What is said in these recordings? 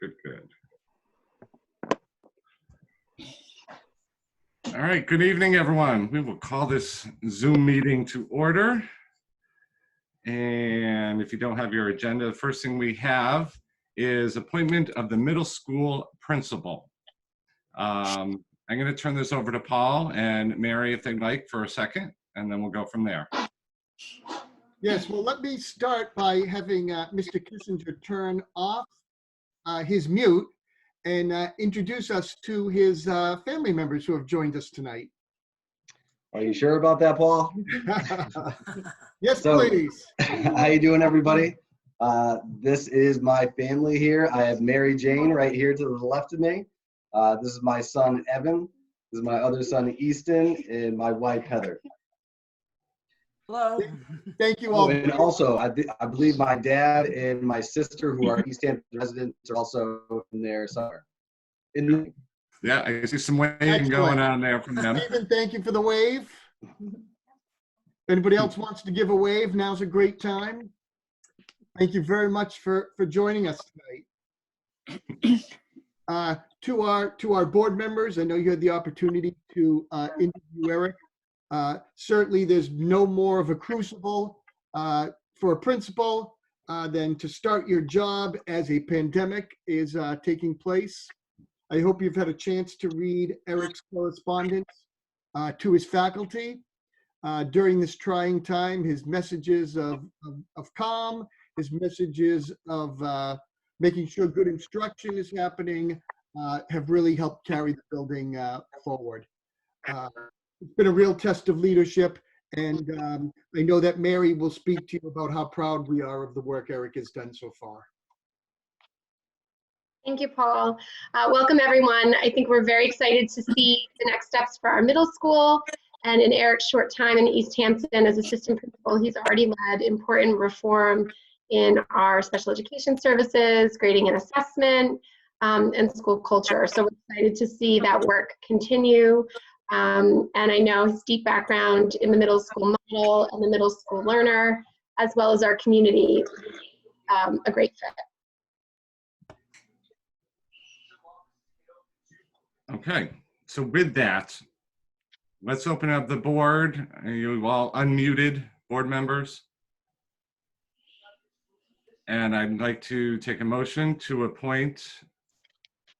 Good. All right, good evening, everyone. We will call this Zoom meeting to order. And if you don't have your agenda, the first thing we have is appointment of the middle school principal. I'm going to turn this over to Paul and Mary if they'd like for a second, and then we'll go from there. Yes, well, let me start by having Mr. Kissinger turn off his mute and introduce us to his family members who have joined us tonight. Are you sure about that, Paul? Yes, please. How you doing, everybody? This is my family here. I have Mary Jane right here to the left of me. This is my son, Evan. This is my other son, Easton, and my wife, Heather. Hello. Thank you all. Oh, and also, I believe my dad and my sister, who are East Hampton residents, are also in there somewhere. Yeah, I see some waving going on there from them. Stephen, thank you for the wave. If anybody else wants to give a wave, now's a great time. Thank you very much for joining us tonight. To our board members, I know you had the opportunity to interview Eric. Certainly, there's no more of a crucible for a principal than to start your job as a pandemic is taking place. I hope you've had a chance to read Eric's correspondence to his faculty during this trying time. His messages of calm, his messages of making sure good instruction is happening have really helped carry the building forward. It's been a real test of leadership, and I know that Mary will speak to you about how proud we are of the work Eric has done so far. Thank you, Paul. Welcome, everyone. I think we're very excited to see the next steps for our middle school. And in Eric's short time in East Hampton as assistant principal, he's already led important reform in our special education services, grading and assessment, and school culture. So we're excited to see that work continue. And I know his deep background in the middle school model and the middle school learner, as well as our community, a great fit. Okay, so with that, let's open up the board. You all unmuted, board members. And I'd like to take a motion to appoint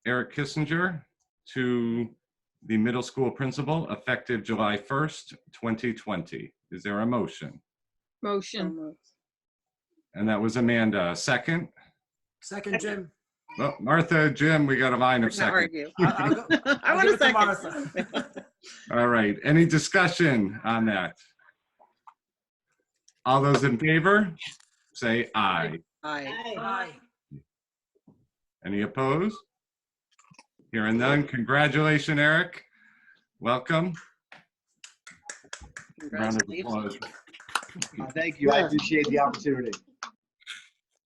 Eric Kissinger to the middle school principal effective July 1st, 2020. Is there a motion? Motion. And that was Amanda. Second? Second, Jim. Well, Martha, Jim, we got a line of second. I want a second. All right, any discussion on that? All those in favor, say aye. Aye. Any opposed? Hearing none, congratulations, Eric. Welcome. Round of applause. Thank you. I appreciate the opportunity.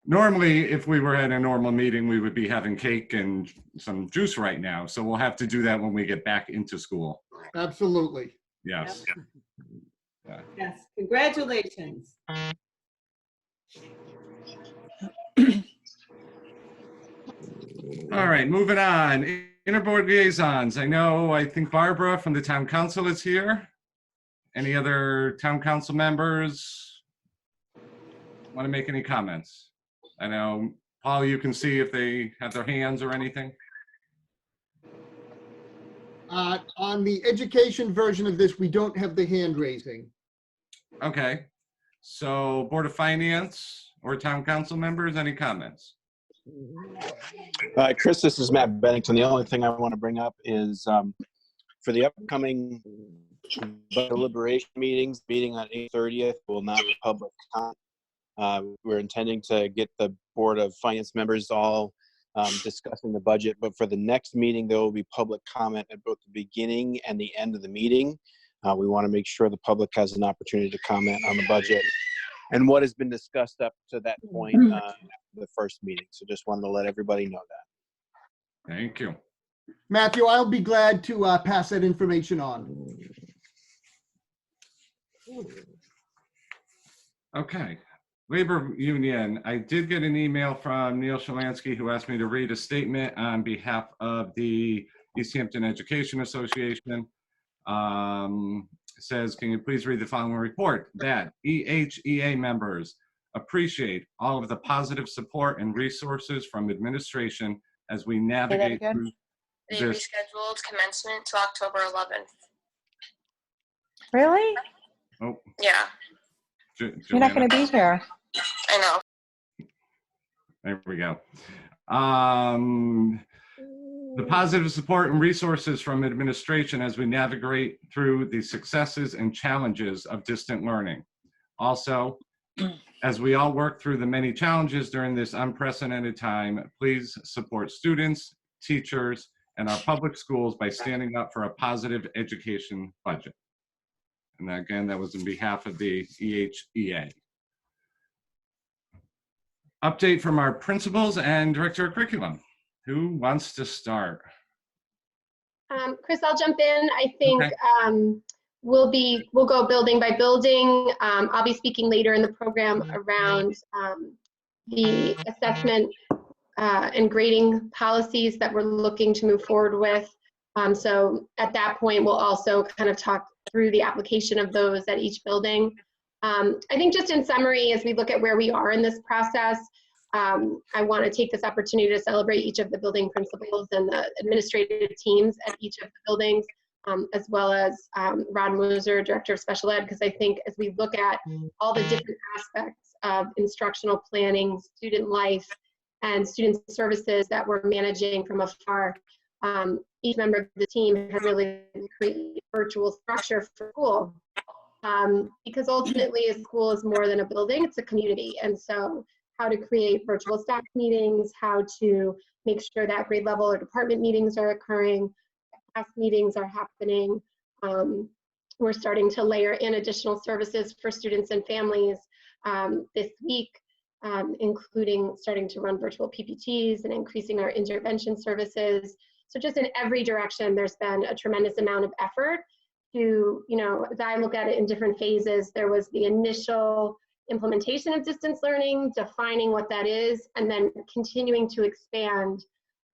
Normally, if we were at a normal meeting, we would be having cake and some juice right now. So we'll have to do that when we get back into school. Absolutely. Yes. Yep. Yes, congratulations. All right, moving on. Interboard liaisons. I think Barbara from the town council is here. Any other town council members want to make any comments? I know, Paul, you can see if they have their hands or anything. On the education version of this, we don't have the hand raising. Okay, so Board of Finance or town council members, any comments? Chris, this is Matt Bennington. The only thing I want to bring up is for the upcoming deliberation meeting on 8/30th will not be public comment. We're intending to get the Board of Finance members all discussing the budget, but for the next meeting, there will be public comment at both the beginning and the end of the meeting. We want to make sure the public has an opportunity to comment on the budget and what has been discussed up to that point the first meeting. So just wanted to let everybody know that. Thank you. Matthew, I'll be glad to pass that information on. Okay. Labor Union, I did get an email from Neil Shalansky who asked me to read a statement on behalf of the East Hampton Education Association. Says, can you please read the following report? That EHEA members appreciate all of the positive support and resources from administration as we navigate through They this. rescheduled commencement to October 11th. Really? Oh, Yeah, You're not going to be here. I know. there we go. The positive support and resources from administration as we navigate through the successes and challenges of distant learning. Also, as we all work through the many challenges during this unprecedented time, please support students, teachers, and our public schools by standing up for a positive education budget. And again, that was on behalf of the EHEA. Update from our principals and director of curriculum. Who wants to start? Chris, I'll jump in. I think Okay. we'll go building by building. I'll be speaking later in the program around the assessment and grading policies that we're looking to move forward with. So at that point, we'll also kind of talk through the application of those at each building. I think just in summary, as we look at where we are in this process, I want to take this opportunity to celebrate each of the building principals and the administrative teams at each of the buildings, as well as Rod Moser, Director of Special Ed, because I think as we look at all the different aspects of instructional planning, student life, and student services that we're managing from afar, each member of the team has really created a virtual structure for school. Because ultimately a school is more than a building, it's a community. And so how to create virtual staff meetings, how to make sure that grade level or department meetings are occurring, class meetings are happening. We're starting to layer in additional services for students and families this week, including starting to run virtual PPTs and increasing our intervention services. So just in every direction, there's been a tremendous amount of effort to, as I look at it in different phases, there was the initial implementation of distance learning, defining what that is, and then continuing to expand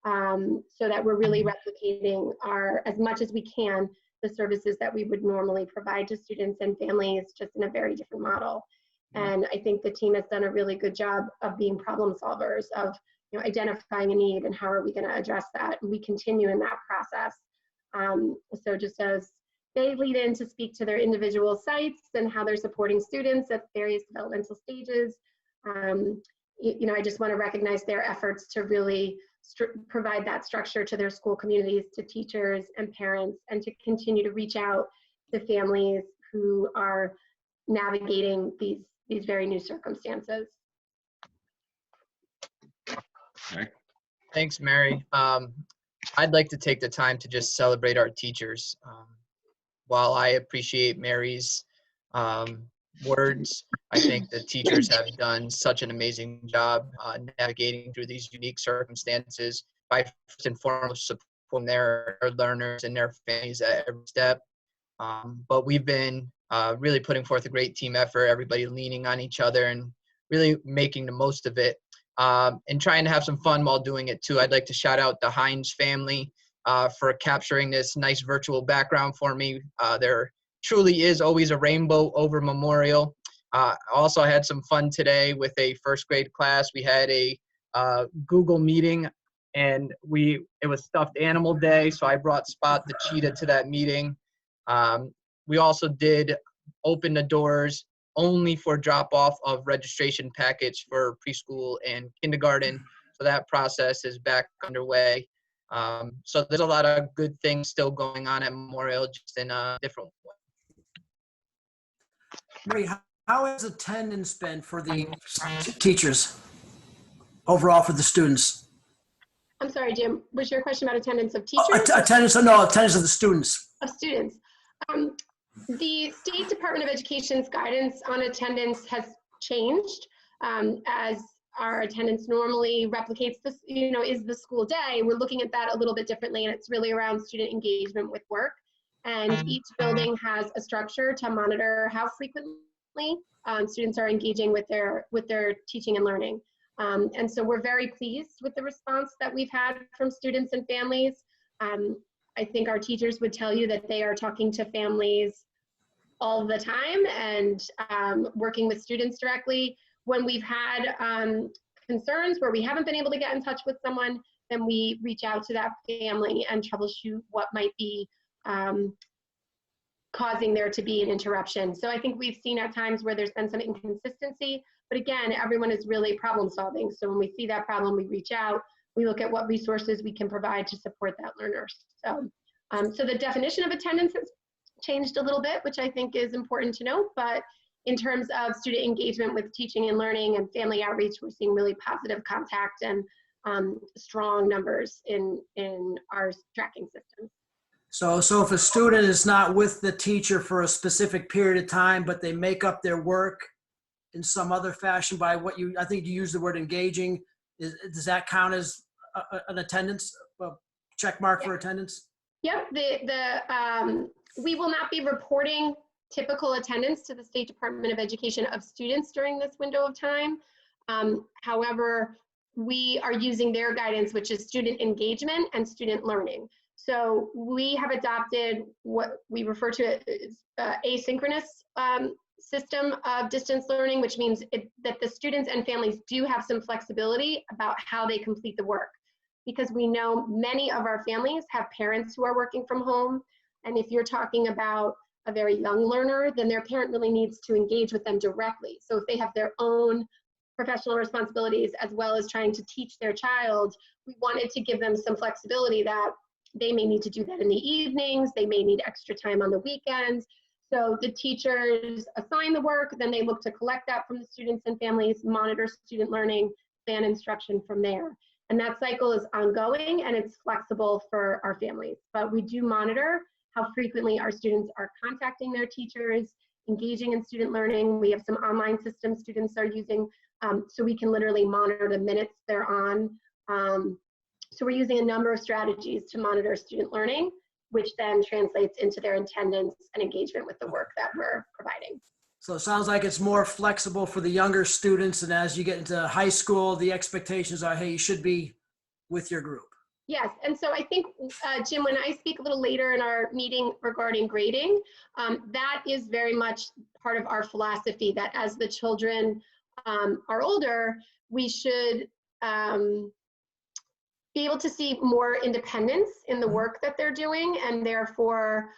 so that we're really replicating as much as we can, the services that we would normally provide to students and families, just in a very different model. And I think the team has done a really good job of being problem solvers, of identifying a need and how are we going to address that. And we continue in that process. So just as they lead in to speak to their individual sites and how they're supporting students at various developmental stages, I just want to recognize their efforts to really provide that structure to their school communities, to teachers and parents, and to continue to reach out to families who are navigating these very new circumstances. Okay. Thanks, Mary. I'd like to take the time to just celebrate our teachers. While I appreciate Mary's words, I think the teachers have done such an amazing job navigating through these unique circumstances by first and foremost supporting their learners and their families at every step. But we've been really putting forth a great team effort, everybody leaning on each other and really making the most of it. And trying to have some fun while doing it too. I'd like to shout out the Hines family for capturing this nice virtual background for me. There truly is always a rainbow over Memorial. Also, I had some fun today with a first grade class. We had a Google meeting, and it was stuffed animal day, so I brought Spot the cheetah to that meeting. We also did open the doors only for drop-off of registration packets for preschool and kindergarten. So that process is back underway. So there's a lot of good things still going on at Memorial, just in a different way. Marie, how has attendance been for the teachers overall for the students? I'm sorry, Jim, was your question about attendance of teachers? Attendance of the students. Of students. The State Department of Education's guidance on attendance has changed as our attendance normally replicates this, is the school day. We're looking at that a little bit differently, and it's really around student engagement with work. And each building has a structure to monitor how frequently students are engaging with their teaching and learning. And so we're very pleased with the response that we've had from students and families. I think our teachers would tell you that they are talking to families all the time and working with students directly. When we've had concerns where we haven't been able to get in touch with someone, then we reach out to that family and troubleshoot what might be causing there to be an interruption. So I think we've seen at times where there's been some inconsistency, but again, everyone is really problem solving. So when we see that problem, we reach out, we look at what resources we can provide to support that learner. So, so the definition of attendance has changed a little bit, which I think is important to note, but in terms of student engagement with teaching and learning and family outreach, we're seeing really positive contact and strong numbers in our tracking systems. So if a student is not with the teacher for a specific period of time, but they make up their work in some other fashion by I think you used the word engaging, does that count as an attendance, a check mark for attendance? Yep, we will not be reporting typical attendance to the State Department of Education of students during this window of time. However, we are using their guidance, which is student engagement and student learning. So we have adopted what we refer to as asynchronous system of distance learning, which means that the students and families do have some flexibility about how they complete the work. Because we know many of our families have parents who are working from home. And if you're talking about a very young learner, then their parent really needs to engage with them directly. So if they have their own professional responsibilities as well as trying to teach their child, we wanted to give them some flexibility that they may need to do that in the evenings, they may need extra time on the weekends. So the teachers assign the work, then they look to collect that from the students and families, monitor student learning, plan instruction from there. And that cycle is ongoing and it's flexible for our families. But we do monitor how frequently our students are contacting their teachers, engaging in student learning. We have some online systems students are using, so we can literally monitor the minutes they're on. So we're using a number of strategies to monitor student learning, which then translates into their attendance and engagement with the work that we're providing. So it sounds like it's more flexible for the younger students, and as you get into high school, the expectations are, hey, you should be with your group. Yes, and so I think, Jim, when I speak a little later in our meeting regarding grading, that is very much part of our philosophy that as the children are older, we should be able to see more independence in the work that they're doing and therefore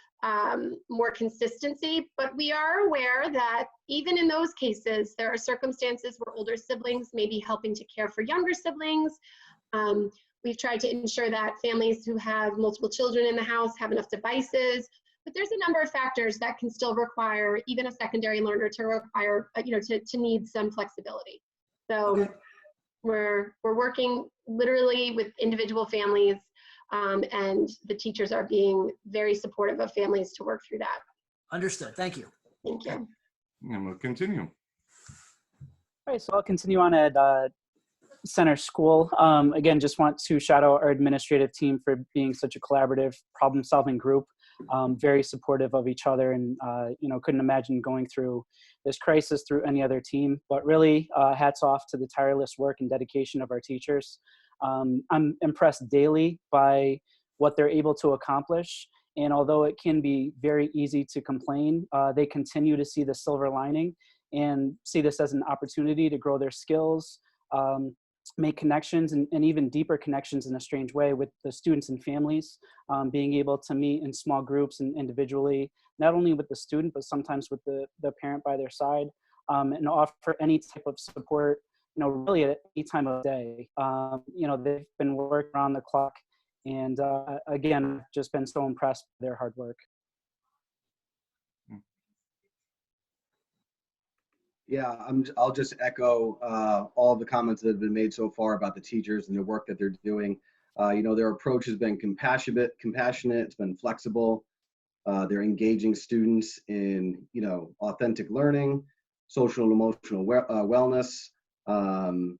more consistency. But we are aware that even in those cases, there are circumstances where older siblings may be helping to care for younger siblings. We've tried to ensure that families who have multiple children in the house have enough devices, but there's a number of factors that can still require even a secondary learner to require, to need some flexibility. So we're working literally with individual families, and the teachers are being very supportive of families to work through that. Understood. Thank you. Thank you. And we'll continue. All right, so I'll continue on at Center School. Again, just want to shout out our administrative team for being such a collaborative, problem-solving group, very supportive of each other, and couldn't imagine going through this crisis through any other team. But really, hats off to the tireless work and dedication of our teachers. I'm impressed daily by what they're able to accomplish. And although it can be very easy to complain, they continue to see the silver lining and see this as an opportunity to grow their skills, make connections and even deeper connections in a strange way with the students and families, being able to meet in small groups and individually, not only with the student, but sometimes with the parent by their side, and offer any type of support, really at any time of day. They've been working around the clock, and again, just been so impressed with their hard work. Yeah, I'll just echo all of the comments that have been made so far about the teachers and the work that they're doing. Their approach has been compassionate, it's been flexible. They're engaging students in, authentic learning, social and emotional wellness. And,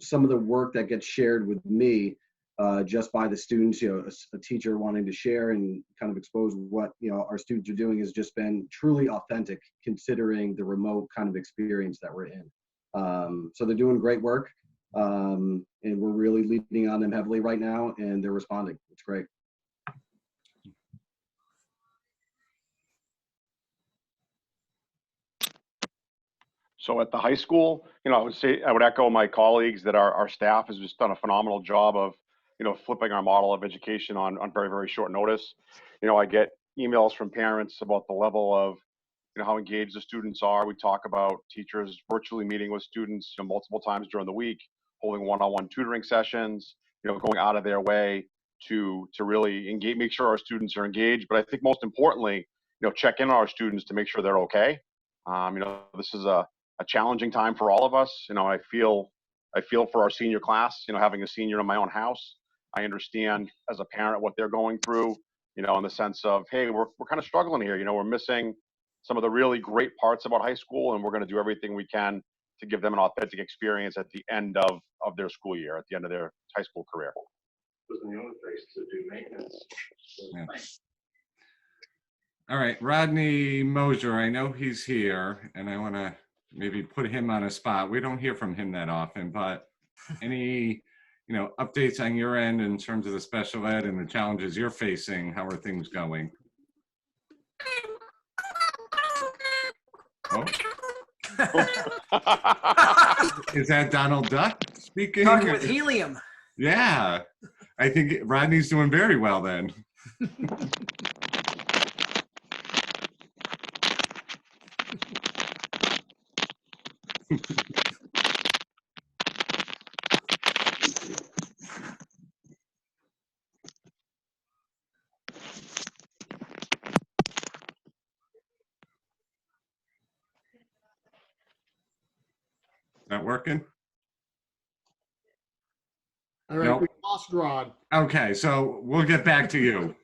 some of the work that gets shared with me just by the students. A teacher wanting to share and kind of expose what our students are doing has just been truly authentic, considering the remote kind of experience that we're in. So they're doing great work, and we're really leaning on them heavily right now, and they're responding. It's great. So at the high school, I would echo my colleagues that our staff has just done a phenomenal job of, flipping our model of education on very, very short notice. I get emails from parents about the level of, how engaged the students are. We talk about teachers virtually meeting with students, multiple times during the week, holding one-on-one tutoring sessions, going out of their way to really engage, make sure our students are engaged. But I think most importantly, check in on our students to make sure they're okay. This is a challenging time for all of us. I feel for our senior class, having a senior in my own house. I understand as a parent what they're going through, in the sense of, hey, we're kind of struggling here. We're missing some of the really great parts about high school, and we're going to do everything we can to give them an authentic experience at the end of their school year, at the end of their high school career. The only place to do maintenance. Yeah. All right, Rodney Mosier, I know he's here, and I want to maybe put him on a spot. We don't hear from him that often, but any, updates on your end in terms of the special ed and the challenges you're facing? How are things going? Oh. Is that Donald Duck speaking? Talking with helium. Yeah, I think Rodney's doing very well then. Not working? All right, Nope. we lost Rod. Okay, so we'll get back to you.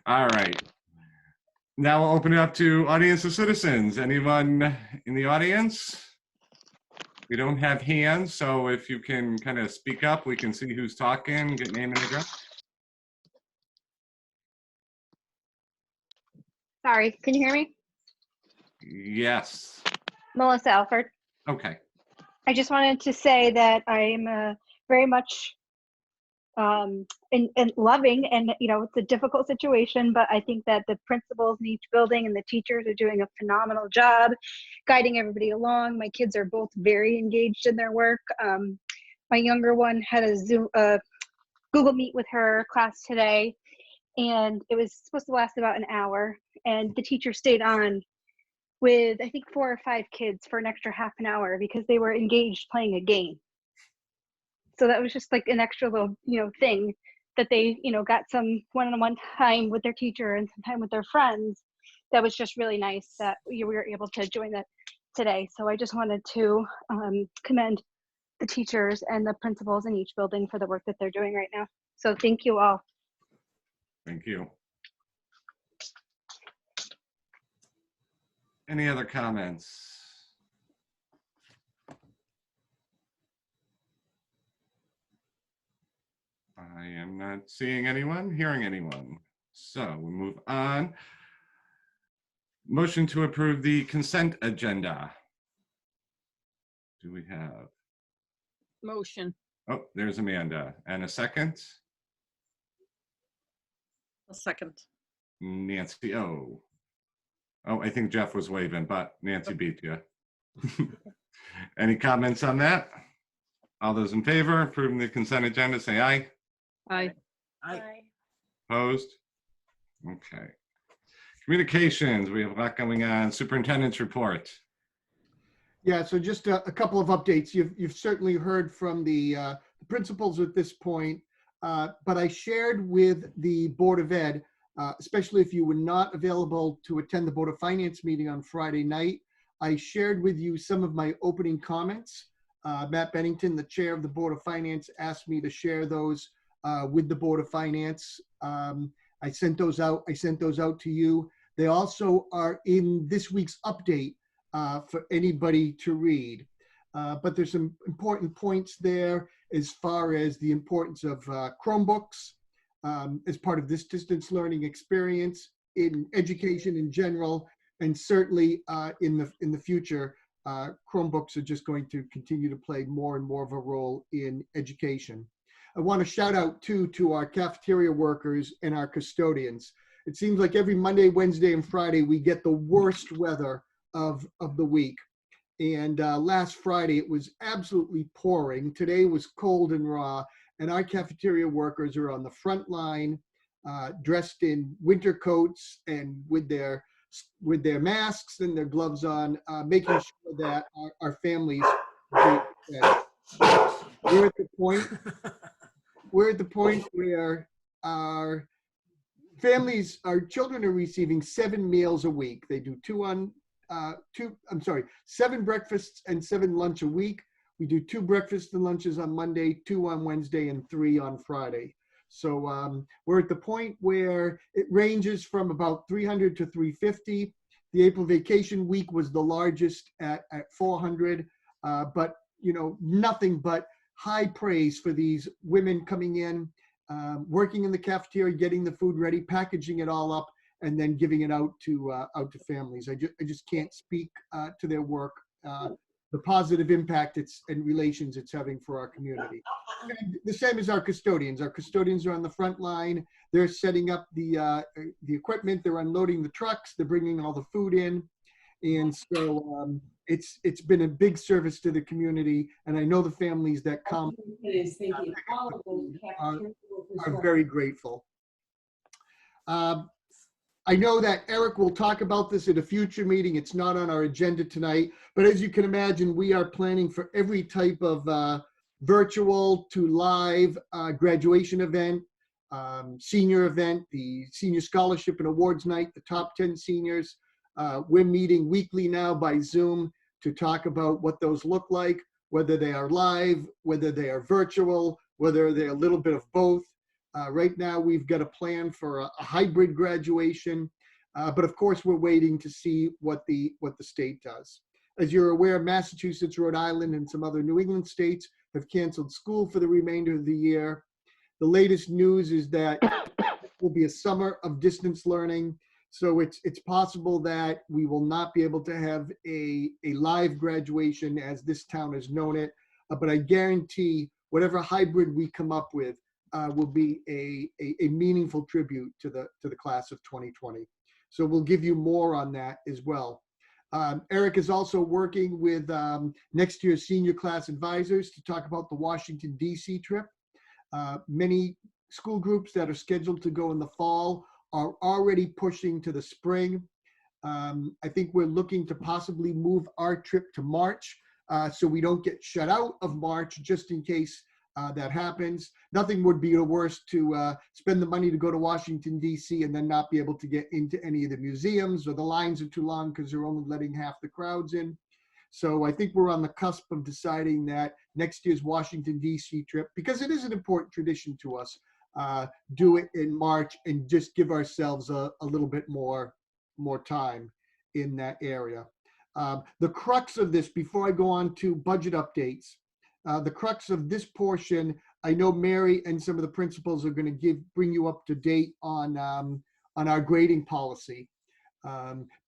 All right. Now we'll open it up to audience of citizens. Anyone in the audience? We don't have hands, so if you can kind of speak up, we can see who's talking, get name and address. Sorry, can you hear me? Yes. Melissa Alford. Okay. I just wanted to say that I'm very much in loving, and it's a difficult situation, but I think that the principals in each building and the teachers are doing a phenomenal job guiding everybody along. My kids are both very engaged in their work. My younger one had a Google Meet with her class today, and it was supposed to last about an hour, and the teacher stayed on with I think 4 or 5 kids for an extra half an hour because they were engaged playing a game. So that was just like an extra little, thing that they, got some one-on-one time with their teacher and some time with their friends. That was just really nice that we were able to join that today. So I just wanted to commend the teachers and the principals in each building for the work that they're doing right now. So thank you all. Thank you. Any other comments? I am not seeing anyone, hearing anyone. So we move on. Motion to approve the consent agenda. Do we have? Motion. Oh, there's Amanda. And a second? A second. Nancy O. Oh, I think Jeff was waving, but Nancy beat you. Any comments on that? All those in favor, approving the consent agenda, say aye. Aye. Aye. Opposed? Okay. Communications, we have a lot going on. Superintendent's report. Yeah, so just a couple of updates. You've certainly heard from the principals at this point, but I shared with the Board of Ed, especially if you were not available to attend the Board of Finance meeting on Friday night, I shared with you some of my opening comments. Matt Bennington, the chair of the Board of Finance, asked me to share those with the Board of Finance. I sent those out. I sent those out to you. They also are in this week's update for anybody to read. But there's some important points there, as far as the importance of Chromebooks as part of this distance learning experience in education in general, and certainly in the future, Chromebooks are just going to continue to play more and more of a role in education. I want to shout out too to our cafeteria workers and our custodians. It seems like every Monday, Wednesday, and Friday we get the worst weather of the week. And last Friday it was absolutely pouring. Today was cold and raw, and our cafeteria workers are on the front line, dressed in winter coats and with their masks and their gloves on, making sure that our families get fed. We're at the point where our families, our children are receiving 7 meals a week. They do 7 breakfasts and 7 lunch a week. We do 2 breakfasts and lunches on Monday, 2 on Wednesday, and 3 on Friday. So we're at the point where it ranges from about 300 to 350. The April vacation week was the largest at 400, but nothing but high praise for these women coming in, working in the cafeteria, getting the food ready, packaging it all up, and then giving it out to families. I just can't speak to their work, the positive impact and relations it's having for our community. And the same as our custodians. Our custodians are on the front line. They're setting up the equipment. They're unloading the trucks. They're bringing all the food in, and so it's been a big service to the community. And I know the families that come are very grateful. I know that Eric will talk about this at a future meeting. It's not on our agenda tonight, but as you can imagine, we are planning for every type of virtual to live graduation event, senior event, the senior scholarship and awards night, the top 10 seniors. We're meeting weekly now by Zoom to talk about what those look like, whether they are live, whether they are virtual, whether they're a little bit of both. Right now, we've got a plan for a hybrid graduation, but of course, we're waiting to see what the state does. As you're aware, Massachusetts, Rhode Island, and some other New England states have canceled school for the remainder of the year. The latest news is that it will be a summer of distance learning, so it's possible that we will not be able to have a live graduation as this town has known it, but I guarantee whatever hybrid we come up with will be a meaningful tribute to the class of 2020. So we'll give you more on that as well. Eric is also working with next year's senior class advisors to talk about the Washington, D.C. trip. Many school groups that are scheduled to go in the fall are already pushing to the spring. I think we're looking to possibly move our trip to March so we don't get shut out of March, just in case that happens. Nothing would be worse to spend the money to go to Washington, D.C. and then not be able to get into any of the museums, or the lines are too long because they're only letting half the crowds in. So I think we're on the cusp of deciding that next year's Washington, D.C. trip, because it is an important tradition to us, do it in March and just give ourselves a little bit more time in that area. The crux of this, before I go on to budget updates, the crux of this portion, I know Mary and some of the principals are going to bring you up to date on our grading policy.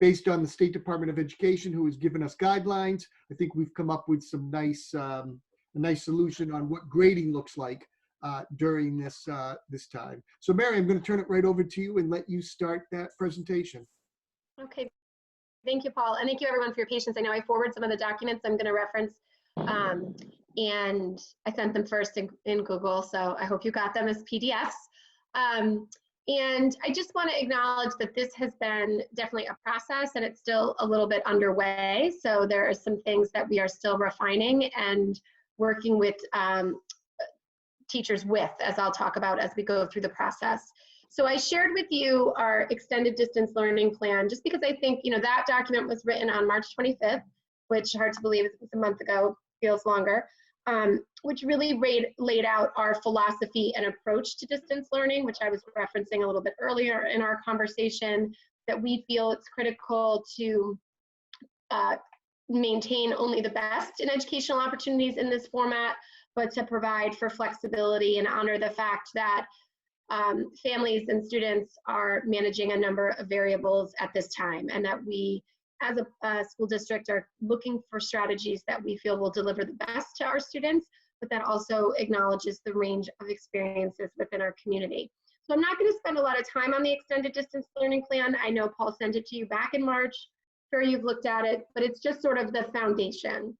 Based on the State Department of Education, who has given us guidelines, I think we've come up with some a nice solution on what grading looks like during this time. So Mary, I'm going to turn it right over to you and let you start that presentation. Okay, thank you, Paul, and thank you everyone for your patience. I know I forwarded some of the documents I'm going to reference, and I sent them first in Google, so I hope you got them as PDFs. And I just want to acknowledge that this has been definitely a process, and it's still a little bit underway. So there are some things that we are still refining and working with teachers with, as I'll talk about as we go through the process. So I shared with you our extended distance learning plan, just because I think, that document was written on March 25th, which, hard to believe, is a month ago, feels longer, which really laid out our philosophy and approach to distance learning, which I was referencing a little bit earlier in our conversation, that we feel it's critical to maintain only the best in educational opportunities in this format, but to provide for flexibility and honor the fact that families and students are managing a number of variables at this time, and that we as a school district are looking for strategies that we feel will deliver the best to our students, but that also acknowledges the range of experiences within our community. So I'm not going to spend a lot of time on the extended distance learning plan. I know Paul sent it to you back in March. Sure, you've looked at it, but it's just sort of the foundation.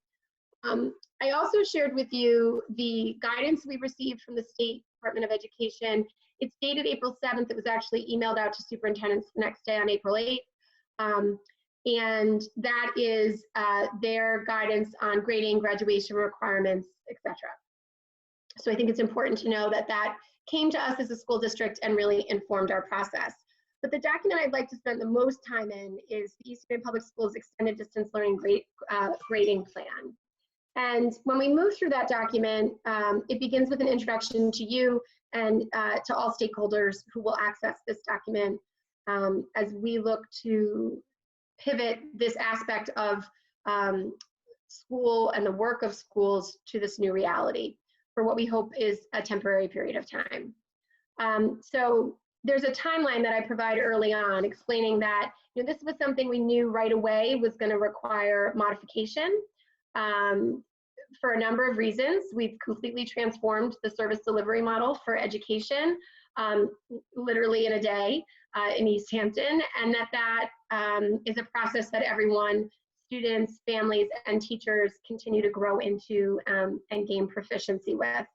I also shared with you the guidance we received from the State Department of Education. It's dated April 7th. It was actually emailed out to superintendents the next day on April 8th. And that is their guidance on grading, graduation requirements, etc. So I think it's important to know that that came to us as a school district and really informed our process. But the document I'd like to spend the most time in is the East Bay Public Schools Extended Distance Learning Grading Plan. And when we move through that document, it begins with an introduction to you and to all stakeholders who will access this document as we look to pivot this aspect of school and the work of schools to this new reality for what we hope is a temporary period of time. So there's a timeline that I provide early on explaining that this was something we knew right away was going to require modification. For a number of reasons. We've completely transformed the service delivery model for education, literally in a day in East Hampton, and that is a process that everyone, students, families, and teachers continue to grow into and gain proficiency with.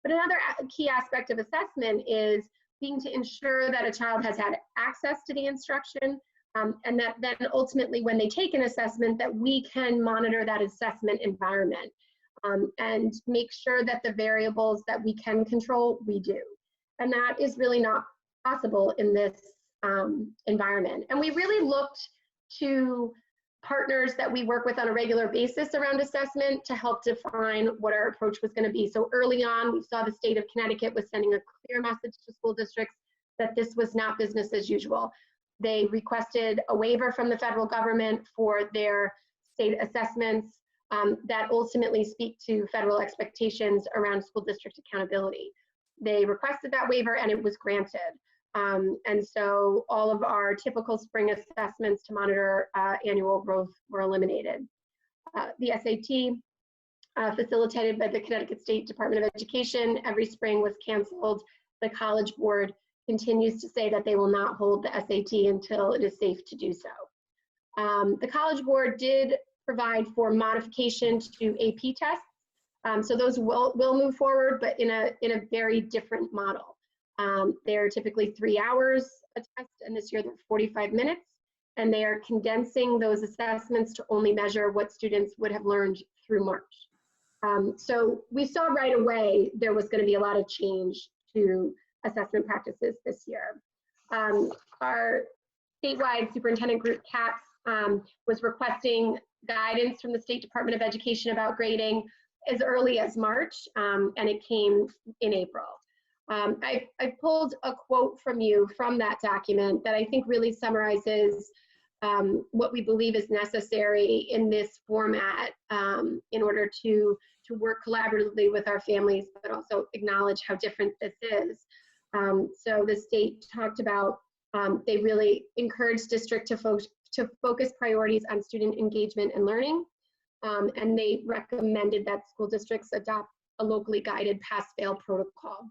But another key aspect of assessment is being to ensure that a child has had access to the instruction, and that then ultimately when they take an assessment that we can monitor that assessment environment and make sure that the variables that we can control, we do. And that is really not possible in this environment. And we really looked to partners that we work with on a regular basis around assessment to help define what our approach was going to be. So early on, we saw the state of Connecticut was sending a clear message to school districts that this was not business as usual. They requested a waiver from the federal government for their state assessments that ultimately speak to federal expectations around school district accountability. They requested that waiver and it was granted. And so all of our typical spring assessments to monitor annual growth were eliminated. The SAT, facilitated by the Connecticut State Department of Education, every spring was canceled. The College Board continues to say that they will not hold the SAT until it is safe to do so. The College Board did provide for modification to AP tests. So those will move forward, but in a very different model. They're typically 3 hours a test, and this year they're 45 minutes, and they are condensing those assessments to only measure what students would have learned through March. So we saw right away there was going to be a lot of change to assessment practices this year. Our statewide superintendent group, CAPS, was requesting guidance from the State Department of Education about grading as early as March, and it came in April. I pulled a quote from you from that document that I think really summarizes what we believe is necessary in this format in order to work collaboratively with our families, but also acknowledge how different this is. So the state talked about, they really encouraged district to focus priorities on student engagement and learning. And they recommended that school districts adopt a locally guided pass-fail protocol.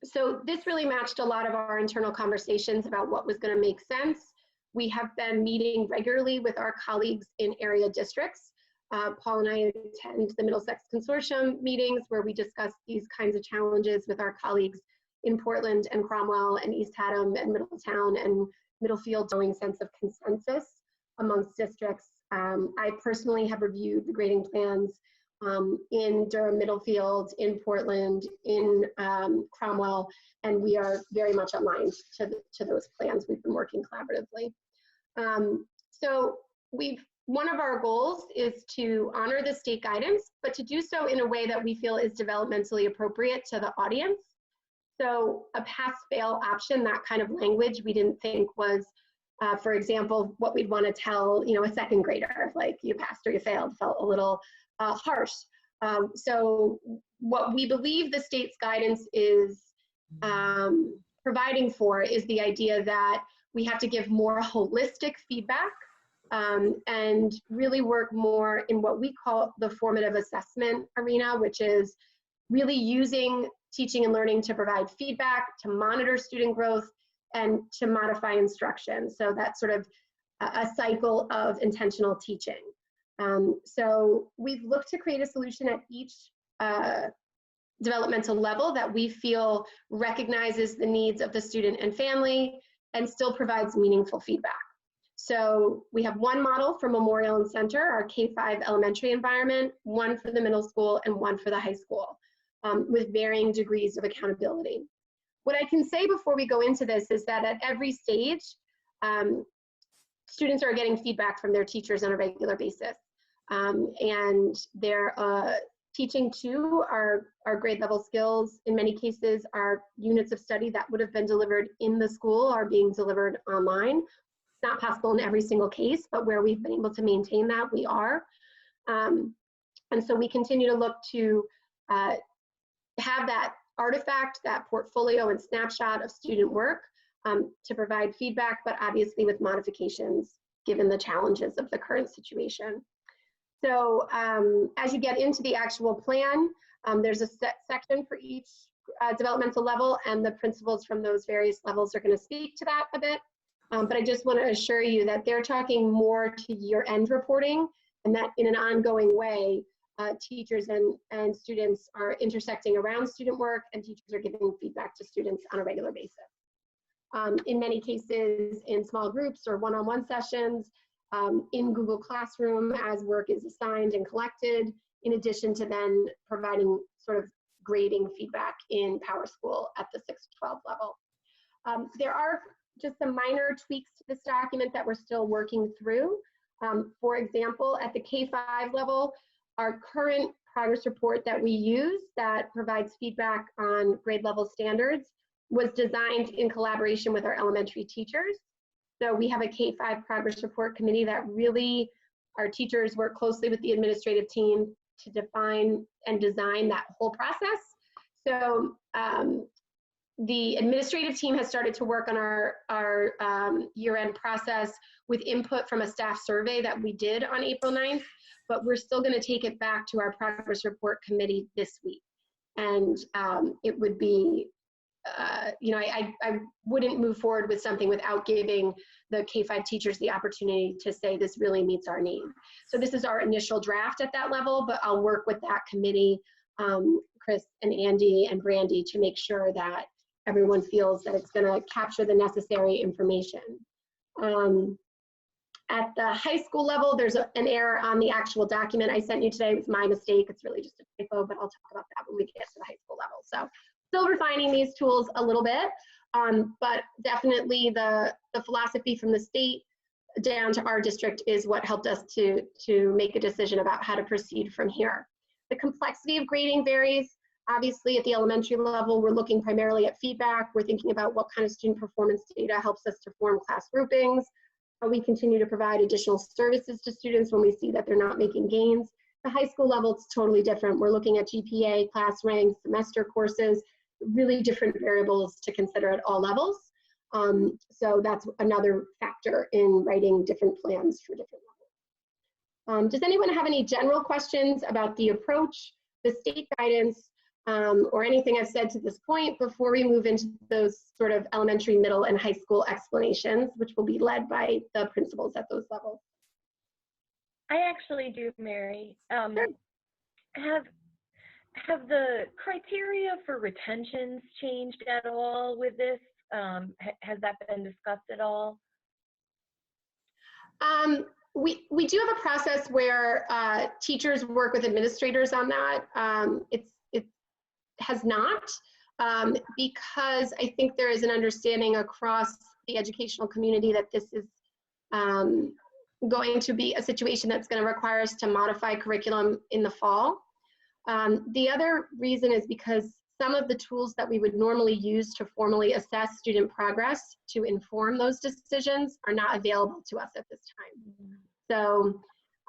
So this really matched a lot of our internal conversations about what was going to make sense. We have been meeting regularly with our colleagues in area districts. Paul and I attend the Middlesex Consortium meetings where we discuss these kinds of challenges with our colleagues in Portland and Cromwell and East Haddam and Middletown and Middlefield, showing sense of consensus amongst districts. I personally have reviewed the grading plans in Durham, Middlefield, in Portland, in Cromwell, and we are very much aligned to those plans. We've been working collaboratively. So one of our goals is to honor the state guidance, but to do so in a way that we feel is developmentally appropriate to the audience. So a pass-fail option, that kind of language, we didn't think was, for example, what we'd want to tell, a second grader, like you passed or you failed, felt a little harsh. So what we believe the state's guidance is providing for is the idea that we have to give more holistic feedback and really work more in what we call the formative assessment arena, which is really using teaching and learning to provide feedback, to monitor student growth, and to modify instruction. So that's sort of a cycle of intentional teaching. So we've looked to create a solution at each developmental level that we feel recognizes the needs of the student and family and still provides meaningful feedback. So we have one model for Memorial and Center, our K-5 elementary environment, one for the middle school and one for the high school, with varying degrees of accountability. What I can say before we go into this is that at every stage, students are getting feedback from their teachers on a regular basis. And they're teaching to our grade level skills. In many cases, our units of study that would have been delivered in the school are being delivered online. It's not possible in every single case, but where we've been able to maintain that, we are. And so we continue to look to have that artifact, that portfolio and snapshot of student work to provide feedback, but obviously with modifications given the challenges of the current situation. So as you get into the actual plan, there's a set section for each developmental level, and the principals from those various levels are going to speak to that a bit. But I just want to assure you that they're talking more to year-end reporting, and that in an ongoing way, teachers and students are intersecting around student work, and teachers are giving feedback to students on a regular basis. In many cases, in small groups or one-on-one sessions, in Google Classroom as work is assigned and collected, in addition to then providing sort of grading feedback in PowerSchool at the 6 to 12 level. There are just some minor tweaks to this document that we're still working through. For example, at the K-5 level, our current progress report that we use that provides feedback on grade level standards was designed in collaboration with our elementary teachers. So we have a K-5 progress report committee that really, our teachers work closely with the administrative team to define and design that whole process. So the administrative team has started to work on our year-end process with input from a staff survey that we did on April 9th, but we're still going to take it back to our progress report committee this week. And it would be, you know, I wouldn't move forward with something without giving the K-5 teachers the opportunity to say this really meets our need. So this is our initial draft at that level, but I'll work with that committee, Chris and Andy and Brandy, to make sure that everyone feels that it's going to capture the necessary information. At the high school level, there's an error on the actual document I sent you today. It was my mistake. It's really just a typo, but I'll talk about that when we get to the high school level. So still refining these tools a little bit, but definitely the philosophy from the state down to our district is what helped us to make a decision about how to proceed from here. The complexity of grading varies. Obviously, at the elementary level, we're looking primarily at feedback. We're thinking about what kind of student performance data helps us to form class groupings. We continue to provide additional services to students when we see that they're not making gains. The high school level, it's totally different. We're looking at GPA, class ranks, semester courses, really different variables to consider at all levels. So that's another factor in writing different plans for different levels. Does anyone have any general questions about the approach, the state guidance, or anything I've said to this point before we move into those sort of elementary, middle, and high school explanations, which will be led by the principals at those levels? I actually do, Mary. Sure. Have the criteria for retentions changed at all with this? Has that been discussed at all? We do have a process where teachers work with administrators on that. It has not, because I think there is an understanding across the educational community that this is going to be a situation that's going to require us to modify curriculum in the fall. The other reason is because some of the tools that we would normally use to formally assess student progress to inform those decisions are not available to us at this time. So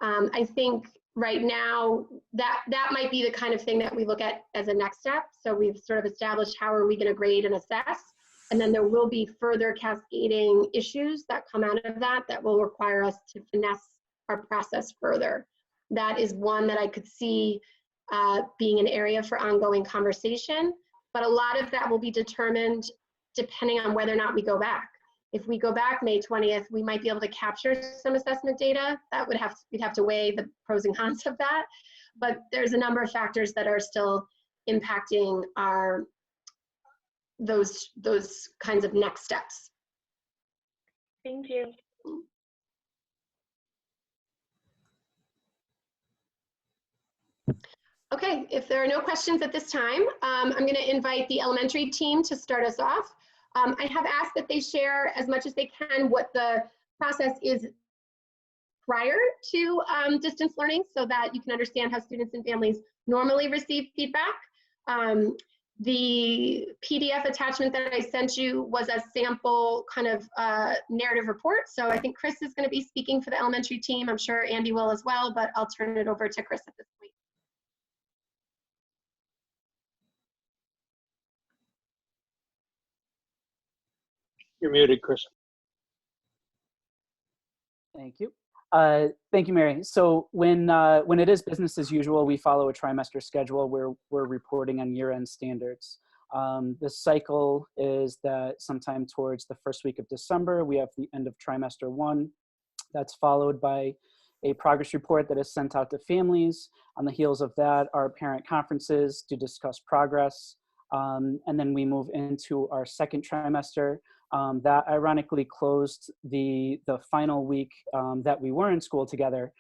I think right now that might be the kind of thing that we look at as a next step. So we've sort of established how are we going to grade and assess, and then there will be further cascading issues that come out of that will require us to finesse our process further. That is one that I could see being an area for ongoing conversation, but a lot of that will be determined depending on whether or not we go back. If we go back May 20th, we might be able to capture some assessment data. That would we'd have to weigh the pros and cons of that. But there's a number of factors that are still impacting those kinds of next steps. Thank you. Okay, if there are no questions at this time, I'm going to invite the elementary team to start us off. I have asked that they share as much as they can what the process is prior to distance learning so that you can understand how students and families normally receive feedback. The PDF attachment that I sent you was a sample kind of narrative report. So I think Chris is going to be speaking for the elementary team. I'm sure Andy will as well, but I'll turn it over to Chris at this point. You're muted, Chris. Thank you. Thank you, Mary. So when it is business as usual, we follow a trimester schedule where we're reporting on year-end standards. The cycle is that sometime towards the first week of December, we have the end of trimester 1. That's followed by a progress report that is sent out to families. On the heels of that, our parent conferences to discuss progress. And then we move into our second trimester. That ironically closed the final week that we were in school together.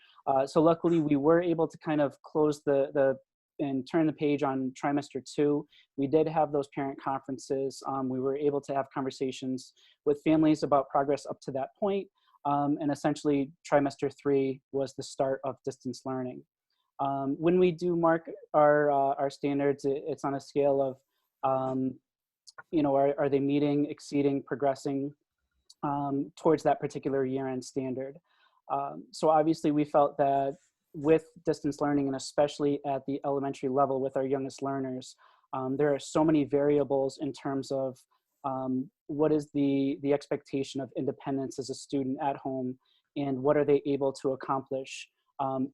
So luckily we were able to kind of close and turn the page on trimester 2. We did have those parent conferences. We were able to have conversations with families about progress up to that point. And essentially trimester 3 was the start of distance learning. When we do mark our standards, it's on a scale of you know, are they meeting, exceeding, progressing towards that particular year-end standard? So obviously we felt that with distance learning, and especially at the elementary level with our youngest learners, there are so many variables in terms of what is the expectation of independence as a student at home, and what are they able to accomplish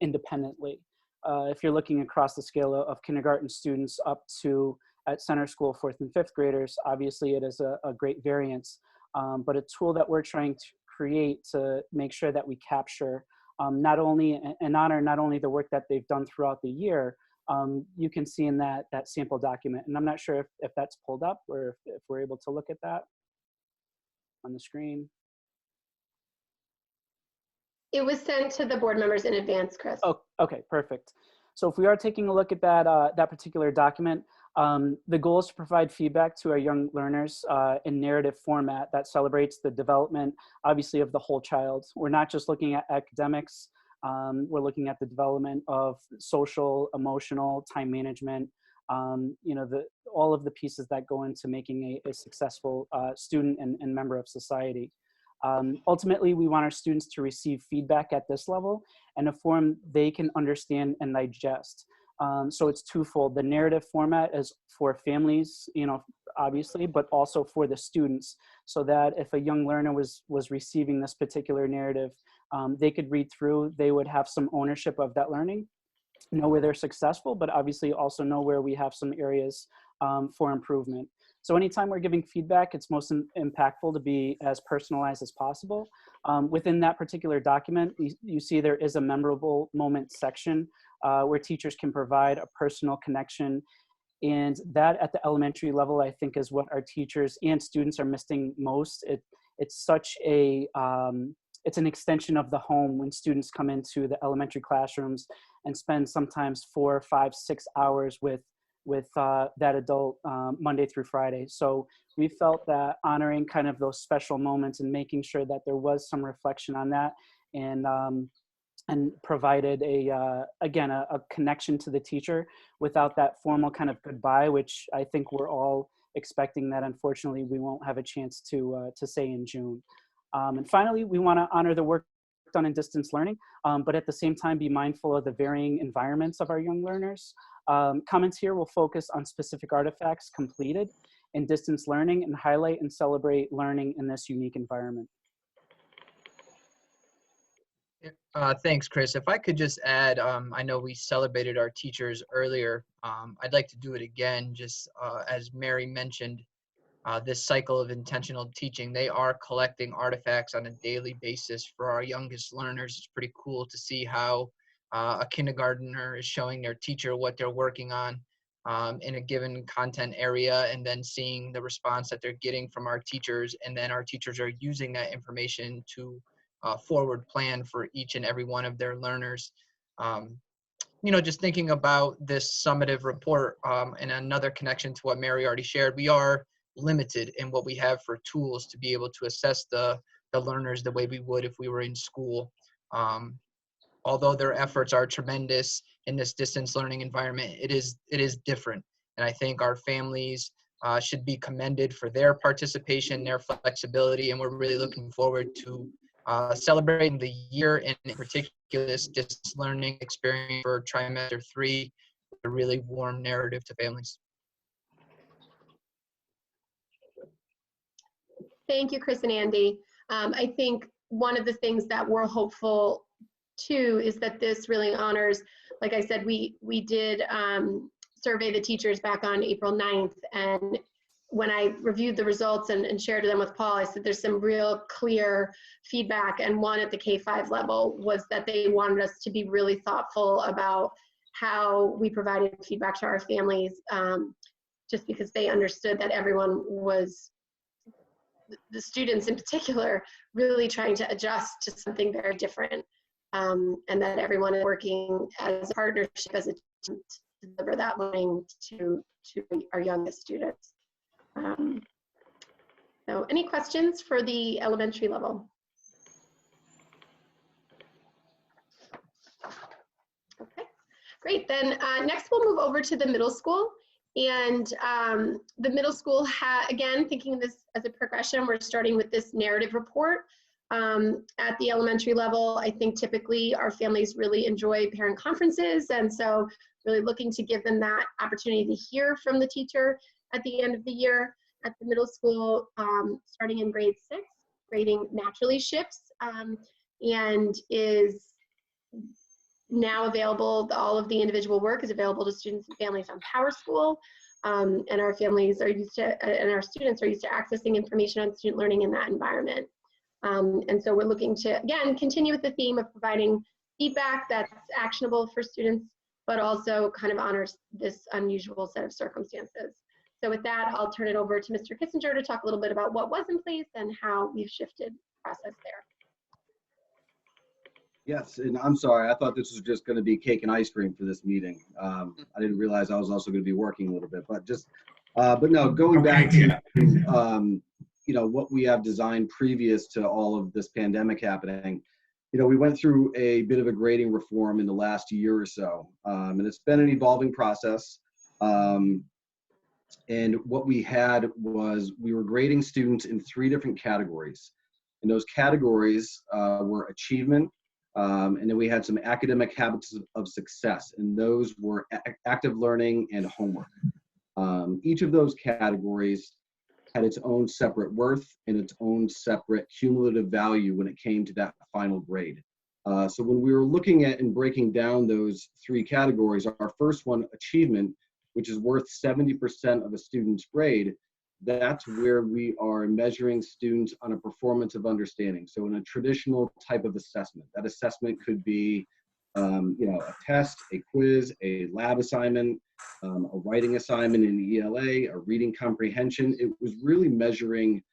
independently. If you're looking across the scale of kindergarten students up to at center school 4th and 5th graders, obviously it is a great variance, but a tool that we're trying to create to make sure that we capture not only and honor not only the work that they've done throughout the year. You can see in that sample document, and I'm not sure if that's pulled up or if we're able to look at that on the screen. It was sent to the board members in advance, Chris. Oh, okay, perfect. So if we are taking a look at that particular document, the goal is to provide feedback to our young learners in narrative format that celebrates the development, obviously, of the whole child. We're not just looking at academics. We're looking at the development of social, emotional, time management, you know, all of the pieces that go into making a successful student and member of society. Ultimately, we want our students to receive feedback at this level in a form they can understand and digest. So it's twofold. The narrative format is for families, you know, obviously, but also for the students, so that if a young learner was receiving this particular narrative, they could read through, they would have some ownership of that learning, know where they're successful, but obviously also know where we have some areas for improvement. So anytime we're giving feedback, it's most impactful to be as personalized as possible. Within that particular document, you see there is a memorable moment section where teachers can provide a personal connection. And that at the elementary level, I think, is what our teachers and students are missing most. It's such a, it's an extension of the home when students come into the elementary classrooms and spend sometimes 4, 5, 6 hours with that adult Monday through Friday. So we felt that honoring kind of those special moments and making sure that there was some reflection on that, and provided again a connection to the teacher without that formal kind of goodbye, which I think we're all expecting that unfortunately we won't have a chance to say in June. And finally, we want to honor the work done in distance learning, but at the same time be mindful of the varying environments of our young learners. Comments here will focus on specific artifacts completed in distance learning and highlight and celebrate learning in this unique environment. Thanks, Chris. If I could just add, I know we celebrated our teachers earlier. I'd like to do it again, just as Mary mentioned, this cycle of intentional teaching, they are collecting artifacts on a daily basis for our youngest learners. It's pretty cool to see how a kindergartner is showing their teacher what they're working on in a given content area, and then seeing the response that they're getting from our teachers, and then our teachers are using that information to forward plan for each and every one of their learners. You know, just thinking about this summative report and another connection to what Mary already shared, we are limited in what we have for tools to be able to assess the learners the way we would if we were in school. Although their efforts are tremendous in this distance learning environment, it is different. And I think our families should be commended for their participation, their flexibility, and we're really looking forward to celebrating the year, and in particular this distance learning experience for trimester 3, a really warm narrative to families. Thank you, Chris and Andy. I think one of the things that we're hopeful too is that this really honors, like I said, we did survey the teachers back on April 9th, and when I reviewed the results and shared them with Paul, I said there's some real clear feedback, and one at the K-5 level was that they wanted us to be really thoughtful about how we provided feedback to our families, just because they understood that everyone was, the students in particular, really trying to adjust to something very different, and that everyone is working as a partnership, as a team, to deliver that learning to our youngest students. So any questions for the elementary level? Okay, great. Then next we'll move over to the middle school. And the middle school, again, thinking of this as a progression, we're starting with this narrative report. At the elementary level, I think typically our families really enjoy parent conferences, and so really looking to give them that opportunity to hear from the teacher at the end of the year. At the middle school, starting in grade 6, grading naturally shifts and is now available. All of the individual work is available to students and families on PowerSchool, and our families are used to, and our students are used to accessing information on student learning in that environment. And so we're looking to, again, continue with the theme of providing feedback that's actionable for students, but also kind of honors this unusual set of circumstances. So with that, I'll turn it over to Mr. Kissinger to talk a little bit about what was in place and how we've shifted the process there. Yes, and I'm sorry, I thought this was just going to be cake and ice cream for this meeting. I didn't realize I was also going to be working a little bit, but just, but no, going back to, you know, what we have designed previous to all of this pandemic happening. You know, we went through a bit of a grading reform in the last year or so, and it's been an evolving process. And what we had was we were grading students in 3 different categories. And those categories were achievement, and then we had some academic habits of success, and those were active learning and homework. Each of those categories had its own separate worth and its own separate cumulative value when it came to that final grade. So when we were looking at and breaking down those 3 categories, our first one, achievement, which is worth 70% of a student's grade, that's where we are measuring students on a performance of understanding. So in a traditional type of assessment, that assessment could be, you know, a test, a quiz, a lab assignment, a writing assignment in ELA, a reading comprehension. It was really measuring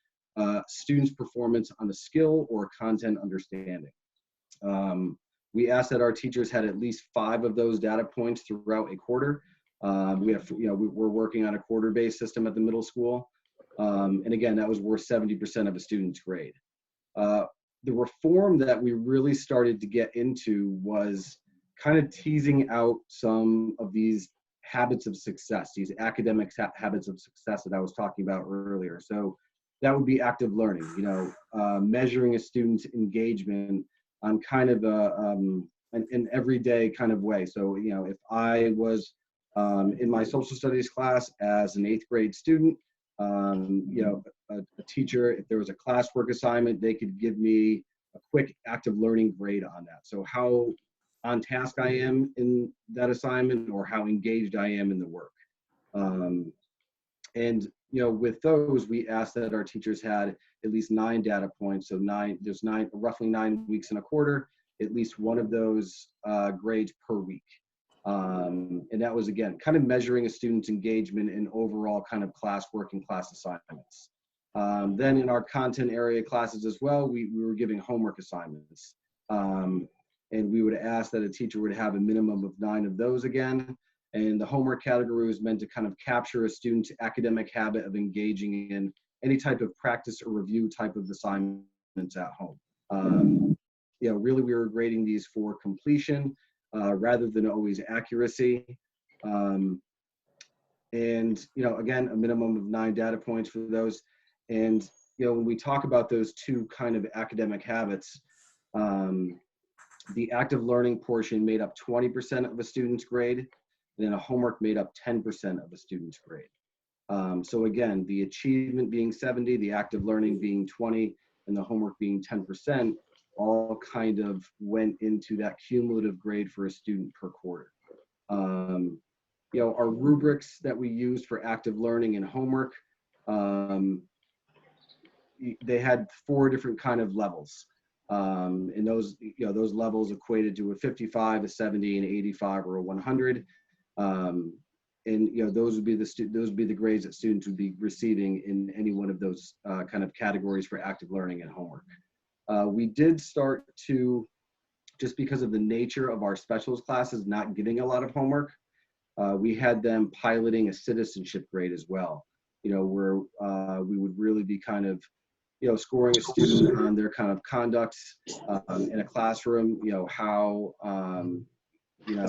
students' performance on a skill or content understanding. We asked that our teachers had at least 5 of those data points throughout a quarter. We have, you know, we're working on a quarter-based system at the middle school. And again, that was worth 70% of a student's grade. The reform that we really started to get into was kind of teasing out some of these habits of success, these academic habits of success that I was talking about earlier. So that would be active learning, you know, measuring a student's engagement on kind of an everyday kind of way. So, you know, if I was in my social studies class as an 8th grade student, you know, a teacher, if there was a classwork assignment, they could give me a quick active learning grade on that. So how on task I am in that assignment or how engaged I am in the work. And, you know, with those, we asked that our teachers had at least 9 data points. So there's roughly 9 weeks in a quarter, at least one of those grades per week. And that was, again, kind of measuring a student's engagement in overall kind of classwork and class assignments. Then in our content area classes as well, we were giving homework assignments. And we would ask that a teacher would have a minimum of 9 of those again. And the homework category was meant to kind of capture a student's academic habit of engaging in any type of practice or review type of assignments at home. You know, really we were grading these for completion rather than always accuracy. And, you know, again, a minimum of 9 data points for those. And, you know, when we talk about those 2 kind of academic habits, the active learning portion made up 20% of a student's grade, and then a homework made up 10% of a student's grade. So again, the achievement being 70, the active learning being 20, and the homework being 10%, all kind of went into that cumulative grade for a student per quarter. You know, our rubrics that we used for active learning and homework, they had 4 different kind of levels. And those, you know, those levels equated to a 55, a 70, an 85, or a 100. And, you know, those would be the grades that students would be receiving in any one of those kind of categories for active learning and homework. We did start to, just because of the nature of our specials classes not giving a lot of homework, we had them piloting a citizenship grade as well, you know, where we would really be kind of, you know, scoring a student on their kind of conduct in a classroom, you know, how, you know,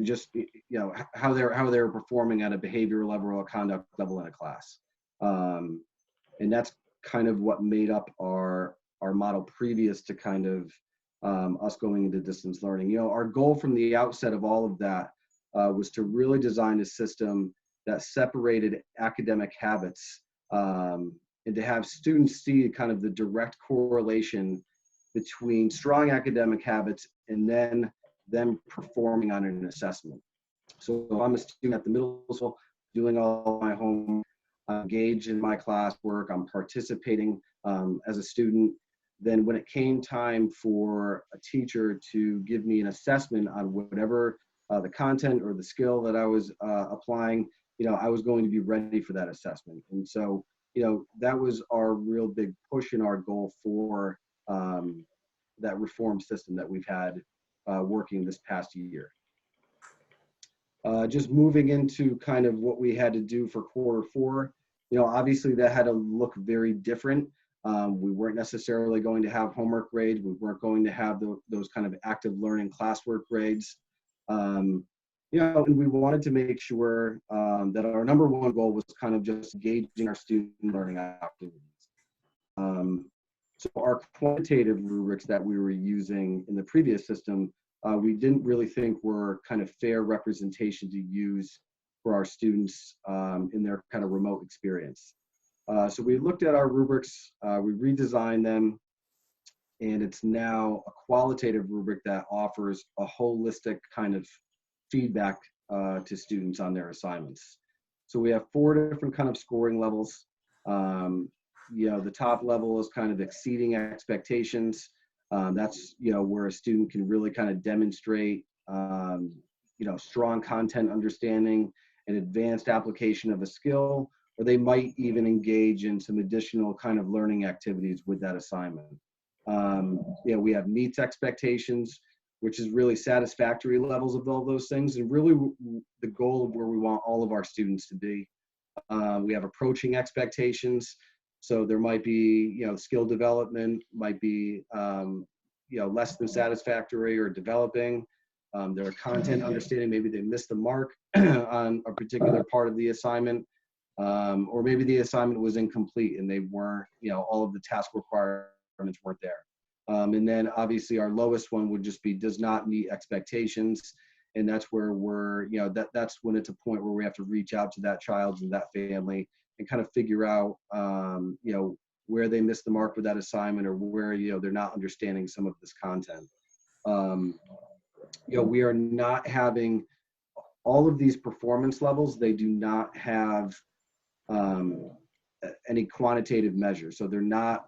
just, you know, how they're performing at a behavior level or a conduct level in a class. And that's kind of what made up our model previous to kind of us going into distance learning. You know, our goal from the outset of all of that was to really design a system that separated academic habits and to have students see kind of the direct correlation between strong academic habits and then them performing on an assessment. So if I'm a student at the middle school doing all my homework, I'm engaged in my classwork, I'm participating as a student, then when it came time for a teacher to give me an assessment on whatever the content or the skill that I was applying, you know, I was going to be ready for that assessment. And so, you know, that was our real big push and our goal for that reform system that we've had working this past year. Just moving into kind of what we had to do for Q4, you know, obviously that had to look very different. We weren't necessarily going to have homework grades. We weren't going to have those kind of active learning classwork grades. You know, and we wanted to make sure that our number one goal was kind of just engaging our student learning activities. So our quantitative rubrics that we were using in the previous system, we didn't really think were kind of fair representation to use for our students in their kind of remote experience. So we looked at our rubrics, we redesigned them, and it's now a qualitative rubric that offers a holistic kind of feedback to students on their assignments. So we have 4 different kind of scoring levels. You know, the top level is kind of exceeding expectations. That's, you know, where a student can really kind of demonstrate, you know, strong content understanding and advanced application of a skill, or they might even engage in some additional kind of learning activities with that assignment. You know, we have meets expectations, which is really satisfactory levels of all those things, and really the goal of where we want all of our students to be. We have approaching expectations. So there might be, you know, skill development might be, you know, less than satisfactory or developing. Their content understanding, maybe they missed the mark on a particular part of the assignment, or maybe the assignment was incomplete and they weren't, you know, all of the task requirements requirements weren't there. And then obviously our lowest one would just be does not meet expectations. And that's where we're, you know, that's when it's a point where we have to reach out to that child and that family and kind of figure out, you know, where they missed the mark with that assignment or where, you know, they're not understanding some of this content. You know, we are not having all of these performance levels. They do not have any quantitative measures. So they're not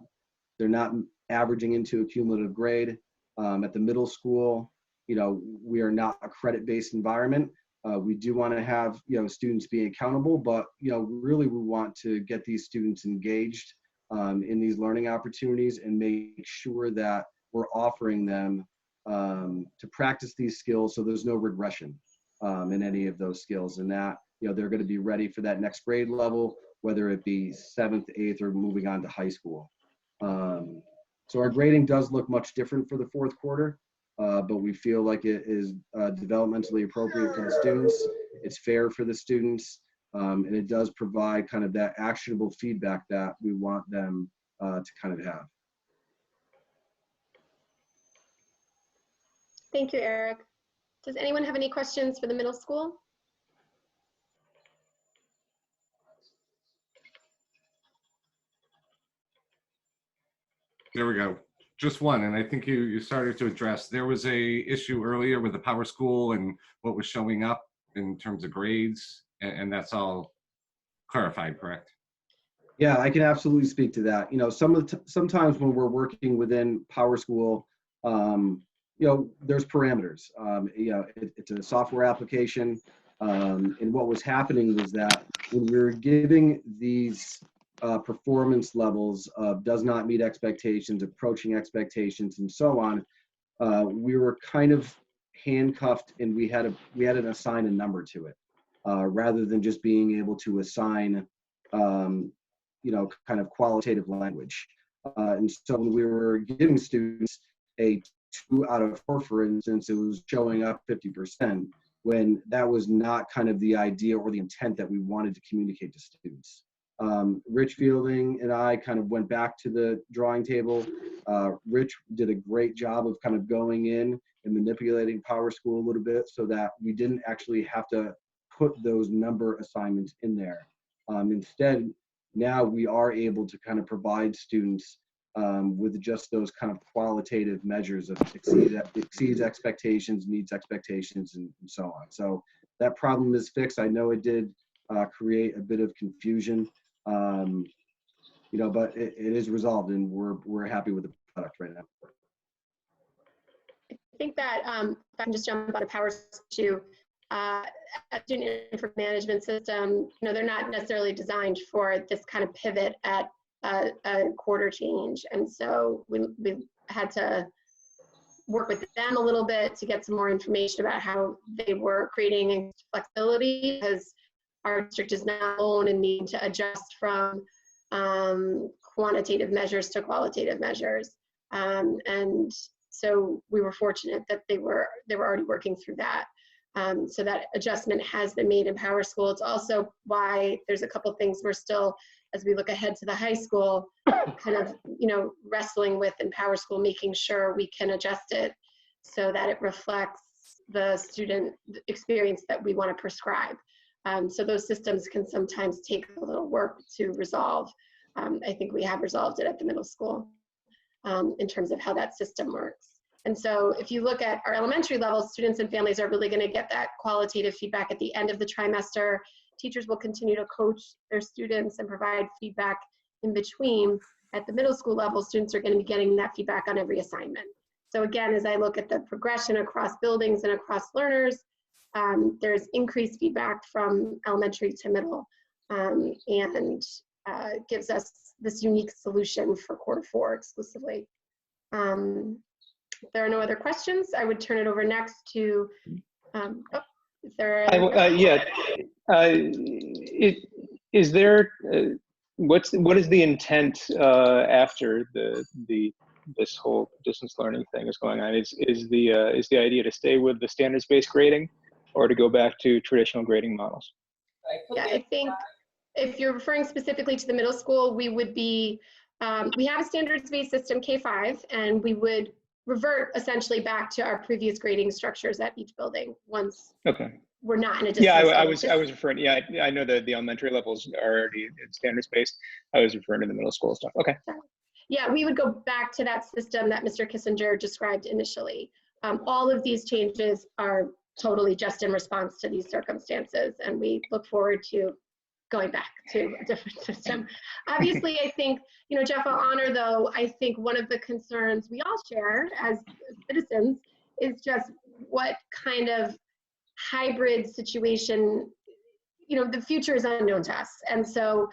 averaging into a cumulative grade. At the middle school, you know, we are not a credit-based environment. We do want to have, you know, students being accountable, but, you know, really we want to get these students engaged in these learning opportunities and make sure that we're offering them to practice these skills so there's no regression in any of those skills, and that, you know, they're going to be ready for that next grade level, whether it be 7th, 8th, or moving on to high school. So our grading does look much different for the fourth quarter, but we feel like it is developmentally appropriate for the students. It's fair for the students, and it does provide kind of that actionable feedback that we want them to kind of have. Thank you, Eric. Does anyone have any questions for the middle school? There we go. Just one, and I think you started to address. There was a issue earlier with the Power School and what was showing up in terms of grades, and that's all clarified, correct? Yeah, I can absolutely speak to that. You know, sometimes when we're working within Power School, you know, there's parameters. You know, it's a software application, and what was happening was that when we were giving these performance levels of does not meet expectations, approaching expectations, and so on, we were kind of handcuffed, and we had to assign a number to it, rather than just being able to assign, you know, kind of qualitative language. And so when we were giving students a 2 out of 4, for instance, it was showing up 50%, when that was not kind of the idea or the intent that we wanted to communicate to students. Rich Fielding and I kind of went back to the drawing table. Rich did a great job of kind of going in and manipulating Power School a little bit so that we didn't actually have to put those number assignments in there. Instead, now we are able to kind of provide students with just those kind of qualitative measures of exceeds expectations, meets expectations, and so on. So that problem is fixed. I know it did create a bit of confusion, you know, but it is resolved, and we're happy with the product right now. I think that if I can just jump on a Power issue, a student information management system, you know, they're not necessarily designed for this kind of pivot at a quarter change, and so we had to work with them a little bit to get some more information about how they were creating flexibility, because our district is now own and need to adjust from quantitative measures to qualitative measures, and so we were fortunate that they were already working through that. So that adjustment has been made in Power School. It's also why there's a couple things we're still, as we look ahead to the high school, kind of, you know, wrestling with in Power School, making sure we can adjust it so that it reflects the student experience that we want to prescribe. So those systems can sometimes take a little work to resolve. I think we have resolved it at the middle school in terms of how that system works. And so if you look at our elementary level, students and families are really going to get that qualitative feedback at the end of the trimester. Teachers will continue to coach their students and provide feedback in between. At the middle school level, students are going to be getting that feedback on every assignment. So again, as I look at the progression across buildings and across learners, there's increased feedback from elementary to middle, and gives us this unique solution for quarter 4 exclusively. If there are no other questions, I would turn it over next to, is there is there, what is the intent after this whole distance learning thing is going on? Is the idea to stay with the standards-based grading or to go back to traditional grading models? Yeah, I think if you're referring specifically to the middle school, we would be We have a standards-based system, K-5, and we would revert essentially back to our previous grading structures at each building once Okay. we're not in a Yeah, distance. I was referring. Yeah, I know that the elementary levels are already standards based. I was referring to the middle school stuff. Okay. Yeah, we would go back to that system that Mr. Kissinger described initially. All of these changes are totally just in response to these circumstances, and we look forward to going back to a different system. Obviously, I think, you know, Jeff, I'll honor though, I think one of the concerns we all share as citizens is just what kind of hybrid situation, you know, the future is unknown to us. And so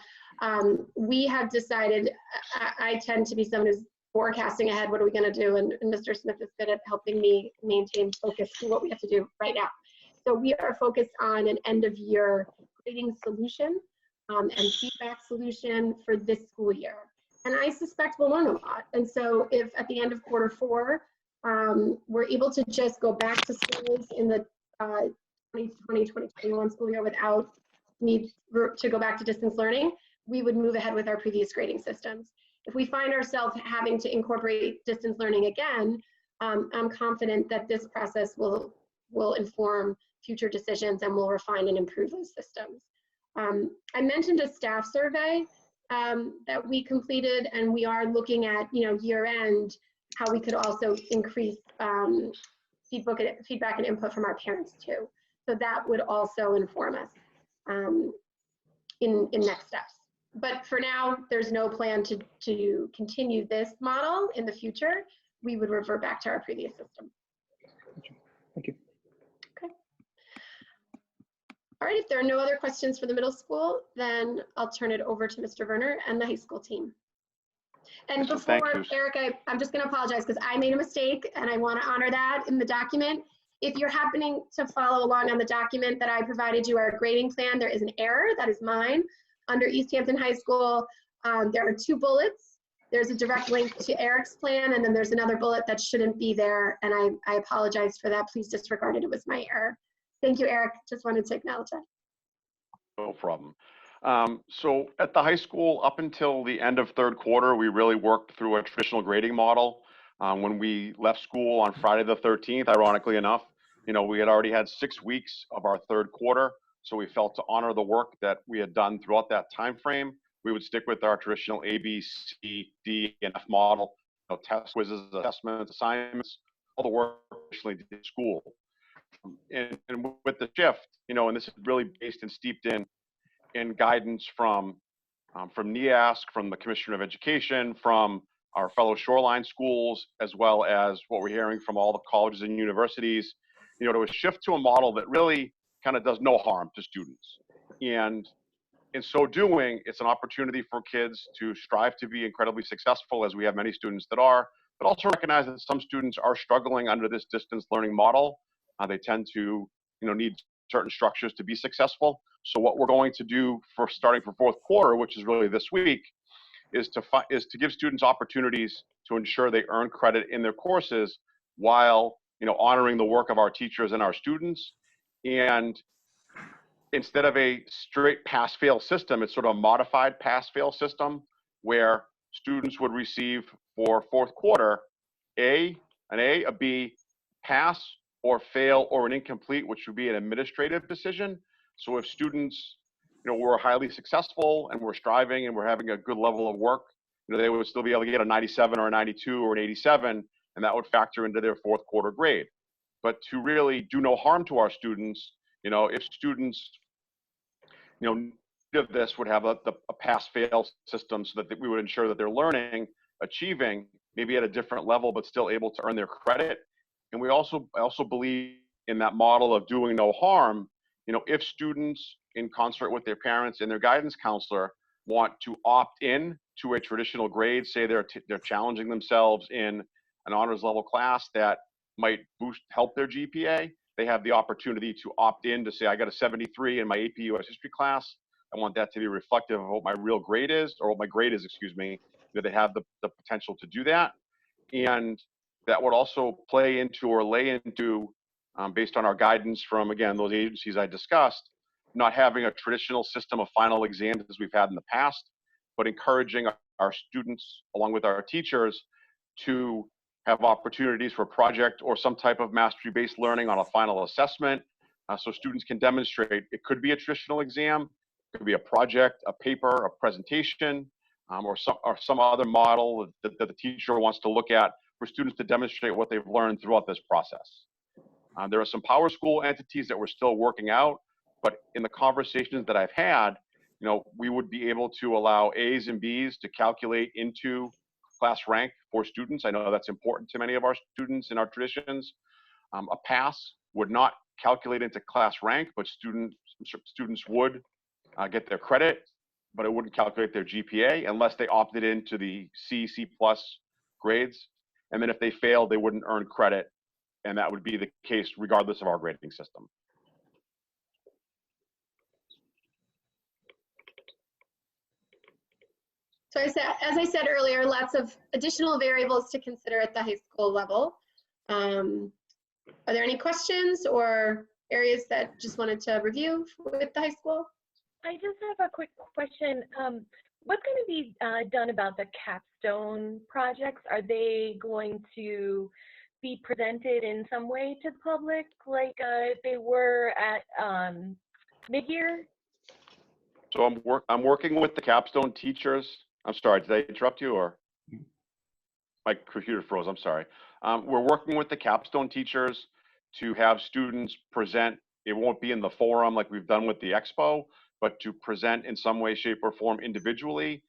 we have decided, I tend to be someone who's forecasting ahead, what are we gonna do? And Mr. Smith is good at helping me maintain focus to what we have to do right now. So we are focused on an end of year grading solution and feedback solution for this school year. And I suspect we'll learn a lot. And so if at the end of Q4, we're able to just go back to schools in the 2020-2021 school year without need to go back to distance learning, we would move ahead with our previous grading systems. If we find ourselves having to incorporate distance learning again, I'm confident that this process will inform future decisions and will refine and improve those systems. I mentioned a staff survey that we completed, and we are looking at, you know, year end, how we could also increase feedback and input from our parents too. So that would also inform us in next steps. But for now, there's no plan to continue this model in the future. We would revert back to our previous system. Thank you. Okay. All right, if there are no other questions for the middle school, then I'll turn it over to Mr. Werner and the high school team. And before, Eric, I'm just going to apologize because I made a mistake and I want to honor that in the document. If you're happening to follow along on the document that I provided you, our grading plan, there is an error, that is mine. Under East Hampton High School, there are 2 bullets. There's a direct link to Eric's plan, and then there's another bullet that shouldn't be there, and I apologize for that. Please disregard it, it was my error. Thank you, Eric. Just wanted to acknowledge that. No problem. So at the high school, up until the end of Q3, we really worked through a traditional grading model. When we left school on Friday the 13th, ironically enough, you know, we had already had 6 weeks of our Q3. So we felt to honor the work that we had done throughout that time frame, we would stick with our traditional A, B, C, D, and F model, you know, tests, quizzes, assessments, assignments, all the work traditionally did in school. And with the shift, you know, and this is really based and steeped in guidance from NEASC, from the Commissioner of Education, from our fellow shoreline schools, as well as what we're hearing from all the colleges and universities, you know, to a shift to a model that really kind of does no harm to students. And in so doing, it's an opportunity for kids to strive to be incredibly successful, as we have many students that are, but also recognize that some students are struggling under this distance learning model. They tend to, you know, need certain structures to be successful. So what we're going to do for starting for Q4, which is really this week, is to give students opportunities to ensure they earn credit in their courses while, you know, honoring the work of our teachers and our students. And instead of a straight pass-fail system, it's sort of a modified pass-fail system where students would receive for Q4 an A, a B, pass or fail or an incomplete, which would be an administrative decision. So if students, you know, were highly successful and were striving and were having a good level of work, you know, they would still be able to get a 97 or a 92 or an 87, and that would factor into their Q4 grade. But to really do no harm to our students, you know, if students, you know, of this would have a pass-fail system so that we would ensure that they're learning, achieving, maybe at a different level, but still able to earn their credit. And I also believe in that model of doing no harm. You know, if students, in concert with their parents and their guidance counselor, want to opt in to a traditional grade, say they're challenging themselves in an honors level class that might help their GPA, they have the opportunity to opt in to say, I got a 73 in my AP US history class. I want that to be reflective of what my real grade is, or what my grade is, excuse me. You know, they have the potential to do that. And that would also play into or lay into, based on our guidance from, again, those agencies I discussed, not having a traditional system of final exams as we've had in the past. but encouraging our students along with our teachers to have opportunities for project or some type of mastery-based learning on a final assessment, so students can demonstrate. It could be a traditional exam, it could be a project, a paper, a presentation, or some other model that the teacher wants to look at for students to demonstrate what they've learned throughout this process. There are some power school entities that we're still working out, but in the conversations that I've had, we would be able to allow A's and B's to calculate into class rank for students. I know that's important to many of our students in our traditions. A pass would not calculate into class rank, but students would get their credit, but it wouldn't calculate their GPA unless they opted into the C plus grades. And then if they failed, they wouldn't earn credit. And that would be the case regardless of our grading system. So as I said earlier, lots of additional variables to consider at the high school level. Are there any questions or areas that just wanted to review with the high school? I just have a quick question. What's going to be done about the capstone projects? Are they going to be presented in some way to the public like they were at mid-year? So I'm working with the capstone teachers. I'm sorry, did I interrupt you or? My computer froze, I'm sorry. We're working with the capstone teachers to have students present. It won't be in the forum like we've done with the expo, but to present in some way, shape, or form individually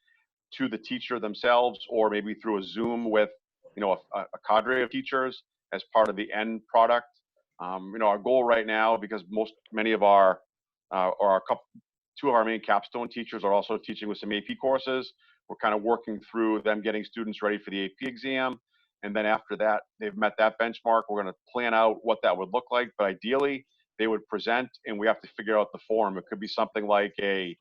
to the teacher themselves, or maybe through a Zoom with a cadre of teachers as part of the end product. Our goal right now, because many of our two of our main capstone teachers are also teaching with some AP courses. We're kind of working through them getting students ready for the AP exam. And then after that, they've met that benchmark. We're going to plan out what that would look like. But ideally, they would present, and we have to figure out the form. It could be something like in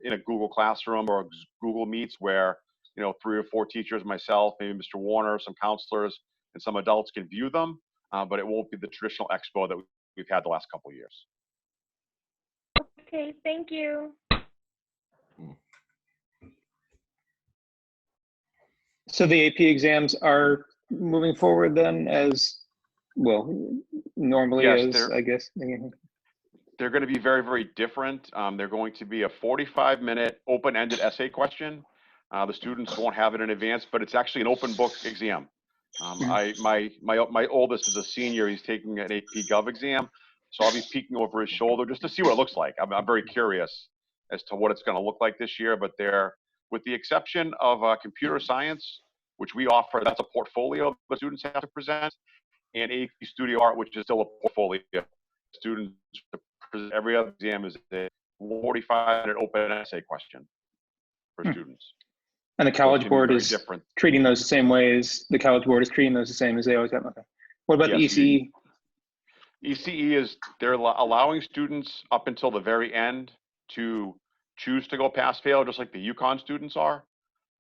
a Google Classroom or Google Meets where 3 or 4 teachers, myself, maybe Mr. Warner, some counselors, and some adults can view them. But it won't be the traditional expo that we've had the last couple of years. Okay, thank you. So the AP exams are moving forward then as well, normally Yes, as, I guess. They're going to be very, very different. They're going to be a 45-minute open-ended essay question. The students won't have it in advance, but it's actually an open book exam. My oldest is a senior. He's taking an AP Gov exam, so I'll be peeking over his shoulder just to see what it looks like. I'm very curious as to what it's going to look like this year, but they're, with the exception of computer science, which we offer, that's a portfolio the students have to present, and AP Studio Art, which is still a portfolio. Students present. Every other exam is a 45-minute open essay question for students. And the College Board is different. treating those the same way as the College Board is treating those the same as they always have. Okay. What about Yes, the ECE? ECE is, they're allowing students up until the very end to choose to go pass fail, just like the UConn students are.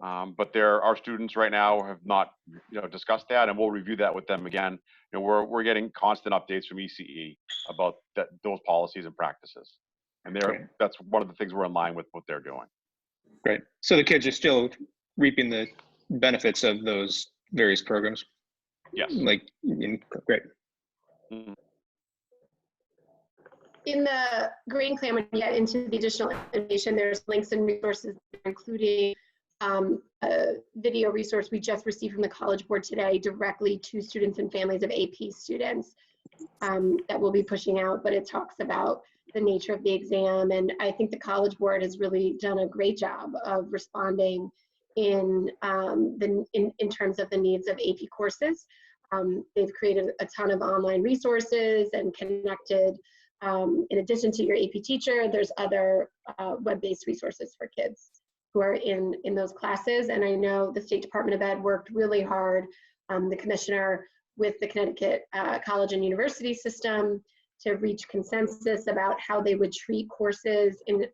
But our students right now have not discussed that, and we'll review that with them again. We're getting constant updates from ECE about those policies and practices, and that's one of the things we're in line with what they're doing. Great. So the kids are still reaping the benefits of those various programs. Yes. Great. In the green plan, when you get into the additional information, there's links and resources, including a video resource we just received from the College Board today directly to students and families of AP students that we'll be pushing out, but it talks about the nature of the exam. And I think the College Board has really done a great job of responding in terms of the needs of AP courses. They've created a ton of online resources and connected, in addition to your AP teacher, there's other web-based resources for kids who are in those classes. And I know the State Department of Ed worked really hard, the commissioner with the Connecticut college and university system to reach consensus about how they would treat courses in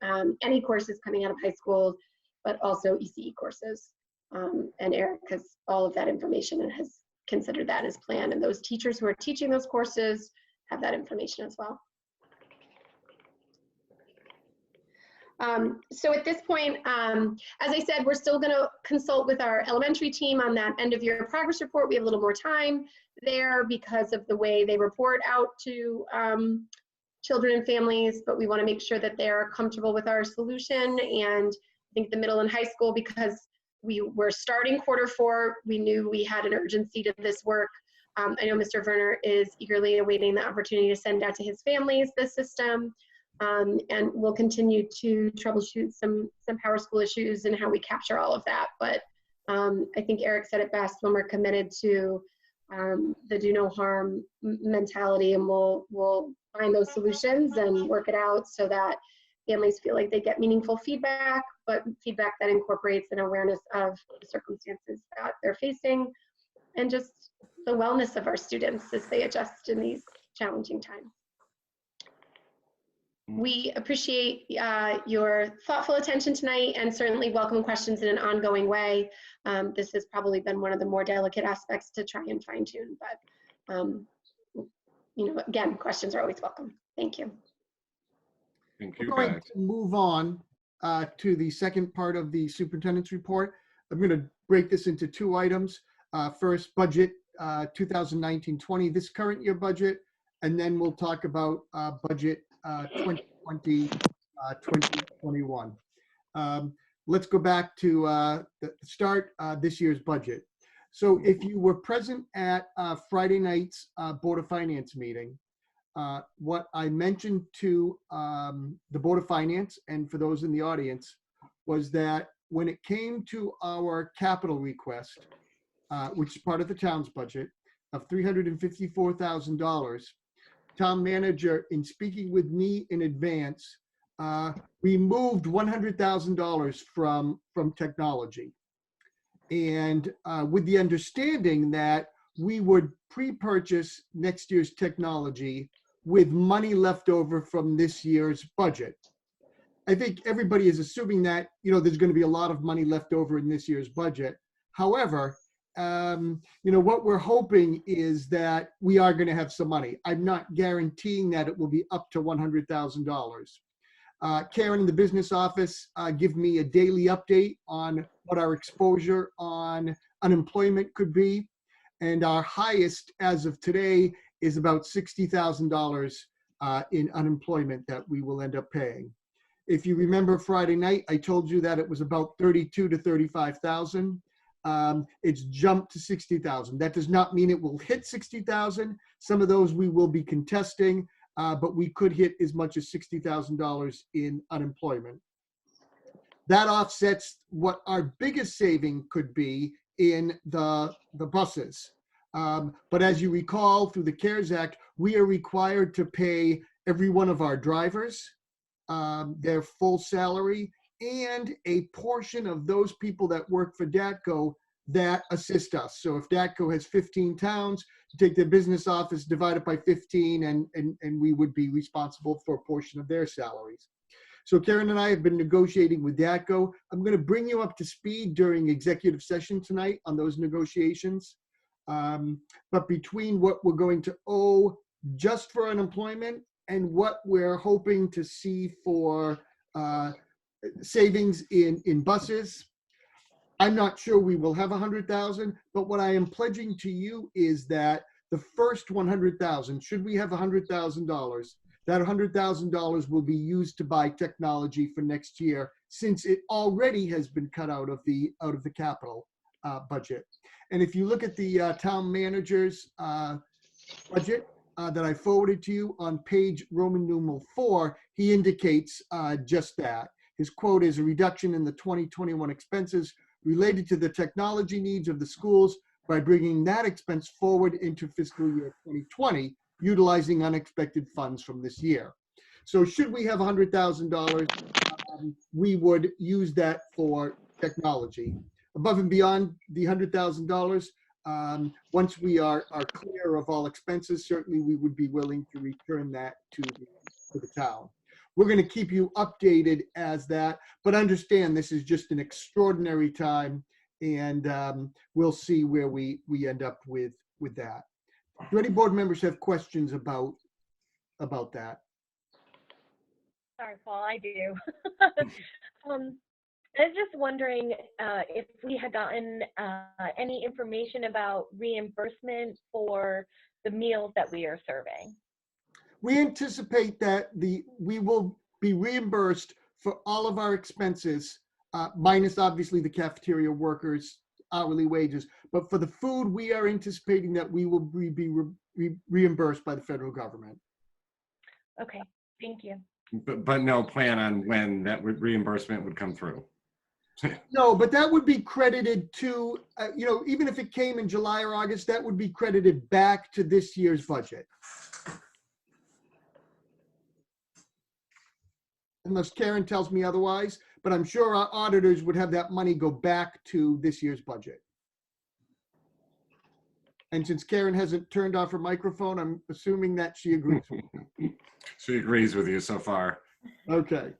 any courses coming out of high school, but also ECE courses. And Eric has all of that information and has considered that as planned. And those teachers who are teaching those courses have that information as well. So at this point, as I said, we're still going to consult with our elementary team on that end of year progress report. We have a little more time there because of the way they report out to children and families, but we want to make sure that they're comfortable with our solution. And I think the middle and high school, because we were starting Q4, we knew we had an urgency to this work. I know Mr. Werner is eagerly awaiting the opportunity to send out to his families the system. And we'll continue to troubleshoot some Power School issues and how we capture all of that. But I think Eric said it best: when we're committed to the do no harm mentality, and we'll find those solutions and work it out so that families feel like they get meaningful feedback, but feedback that incorporates an awareness of the circumstances that they're facing and just the wellness of our students as they adjust in these challenging times. We appreciate your thoughtful attention tonight and certainly welcome questions in an ongoing way. This has probably been one of the more delicate aspects to try and fine tune, but you know, again, questions are always welcome. Thank you. Thank you, We're going guys. to move on to the second part of the superintendent's report. I'm going to break this into two items. First, budget 2019-20, this current year budget, and then we'll talk about budget 2020, 2021. Let's go back to the start this year's budget. So if you were present at Friday night's Board of Finance meeting, what I mentioned to the Board of Finance and for those in the audience was that when it came to our capital request, which is part of the town's budget of $354,000, town manager, in speaking with me in advance, removed $100,000 from technology. And with the understanding that we would pre-purchase next year's technology with money left over from this year's budget. I think everybody is assuming that, you know, there's going to be a lot of money left over in this year's budget. However, you know, what we're hoping is that we are going to have some money. I'm not guaranteeing that it will be up to $100,000. Karen in the business office give me a daily update on what our exposure on unemployment could be. And our highest as of today is about $60,000 in unemployment that we will end up paying. If you remember Friday night, I told you that it was about 32 to 35,000. It's jumped to 60,000. That does not mean it will hit 60,000. Some of those we will be contesting, but we could hit as much as $60,000 in unemployment. That offsets what our biggest saving could be in the buses. But as you recall, through the CARES Act, we are required to pay every one of our drivers their full salary and a portion of those people that work for DATCO that assist us. So if DATCO has 15 towns, you take their business office, divide it by 15, and we would be responsible for a portion of their salaries. So Karen and I have been negotiating with DATCO. I'm going to bring you up to speed during executive session tonight on those negotiations. But between what we're going to owe just for unemployment and what we're hoping to see for savings in buses, I'm not sure we will have 100,000, but what I am pledging to you is that the first 100,000, should we have $100,000, that $100,000 will be used to buy technology for next year, since it already has been cut out of the capital budget. And if you look at the town manager's budget that I forwarded to you on page Roman numeral 4, he indicates just that. His quote is: "A reduction in the 2021 expenses related to the technology needs of the schools by bringing that expense forward into fiscal year 2020, utilizing unexpected funds from this year." So should we have $100,000, we would use that for technology. Above and beyond the $100,000, once we are clear of all expenses, certainly we would be willing to return that to the town. We're going to keep you updated as that, but understand this is just an extraordinary time, and we'll see where we end up with that. Do any board members have questions about that? Sorry, Paul, I do. I was just wondering if we had gotten any information about reimbursement for the meals that we are serving. We anticipate that we will be reimbursed for all of our expenses, minus obviously the cafeteria workers' hourly wages. But for the food, we are anticipating that we will be reimbursed by the federal government. Okay, thank you. But no plan on when that reimbursement would come through. No, but that would be credited to, even if it came in July or August, that would be credited back to this year's budget. Unless Karen tells me otherwise, but I'm sure our auditors would have that money go back to this year's budget. And since Karen hasn't turned off her microphone, I'm assuming that she agrees with me. She agrees with you so far. Okay.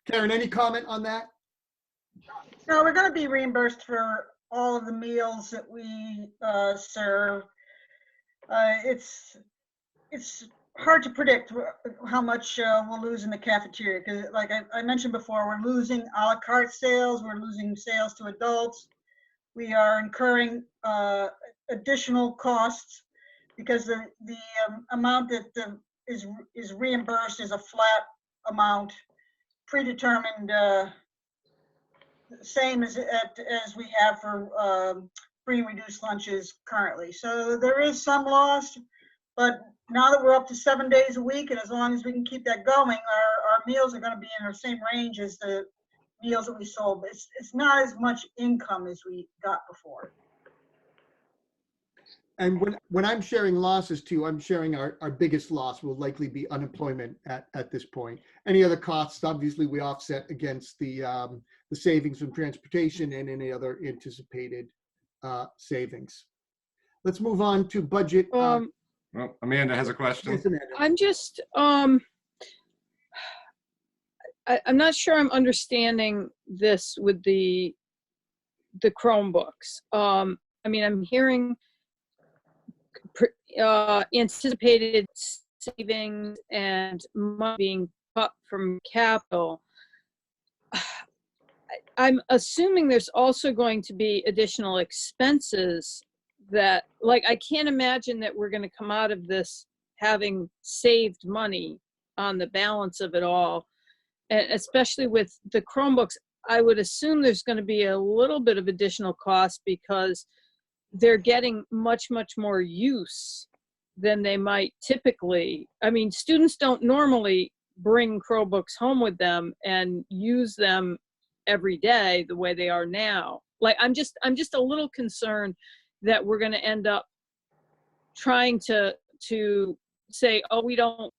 Karen, any comment on that? No, we're going to be reimbursed for all of the meals that we serve. It's hard to predict how much we'll lose in the cafeteria because, like I mentioned before, we're losing a la carte sales, we're losing sales to adults. We are incurring additional costs because the amount that is reimbursed is a flat amount, predetermined, same as we have for free and reduced lunches currently. So there is some loss, but now that we're up to 7 days a week, and as long as we can keep that going, our meals are going to be in the same range as the meals that we sold. But it's not as much income as we got before. And when I'm sharing losses too, I'm sharing our biggest loss will likely be unemployment at this point. Any other costs, obviously, we offset against the savings from transportation and any other anticipated savings. Let's move on to budget. Well, Amanda has a question. Yes, Amanda. I'm just, I'm not sure I'm understanding this with the Chromebooks. I mean, I'm hearing anticipated savings and money being cut from capital. I'm assuming there's also going to be additional expenses that, like, I can't imagine that we're going to come out of this having saved money on the balance of it all. And especially with the Chromebooks, I would assume there's going to be a little bit of additional cost because they're getting much, much more use than they might typically. I mean, students don't normally bring Chromebooks home with them and use them every day the way they are now. Like, I'm just a little concerned that we're going to end up trying to say, oh, we don't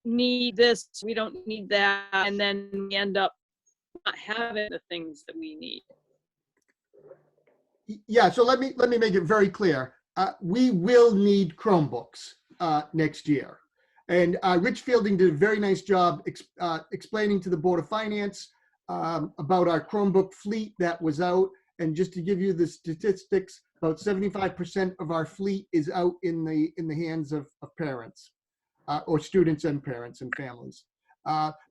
need this, we don't need that, and then we end up not having the things that we need. Yeah, so let me make it very clear. We will need Chromebooks next year. And Rich Fielding did a very nice job explaining to the Board of Finance about our Chromebook fleet that was out. And just to give you the statistics, about 75% of our fleet is out in the hands of parents or students and parents and families.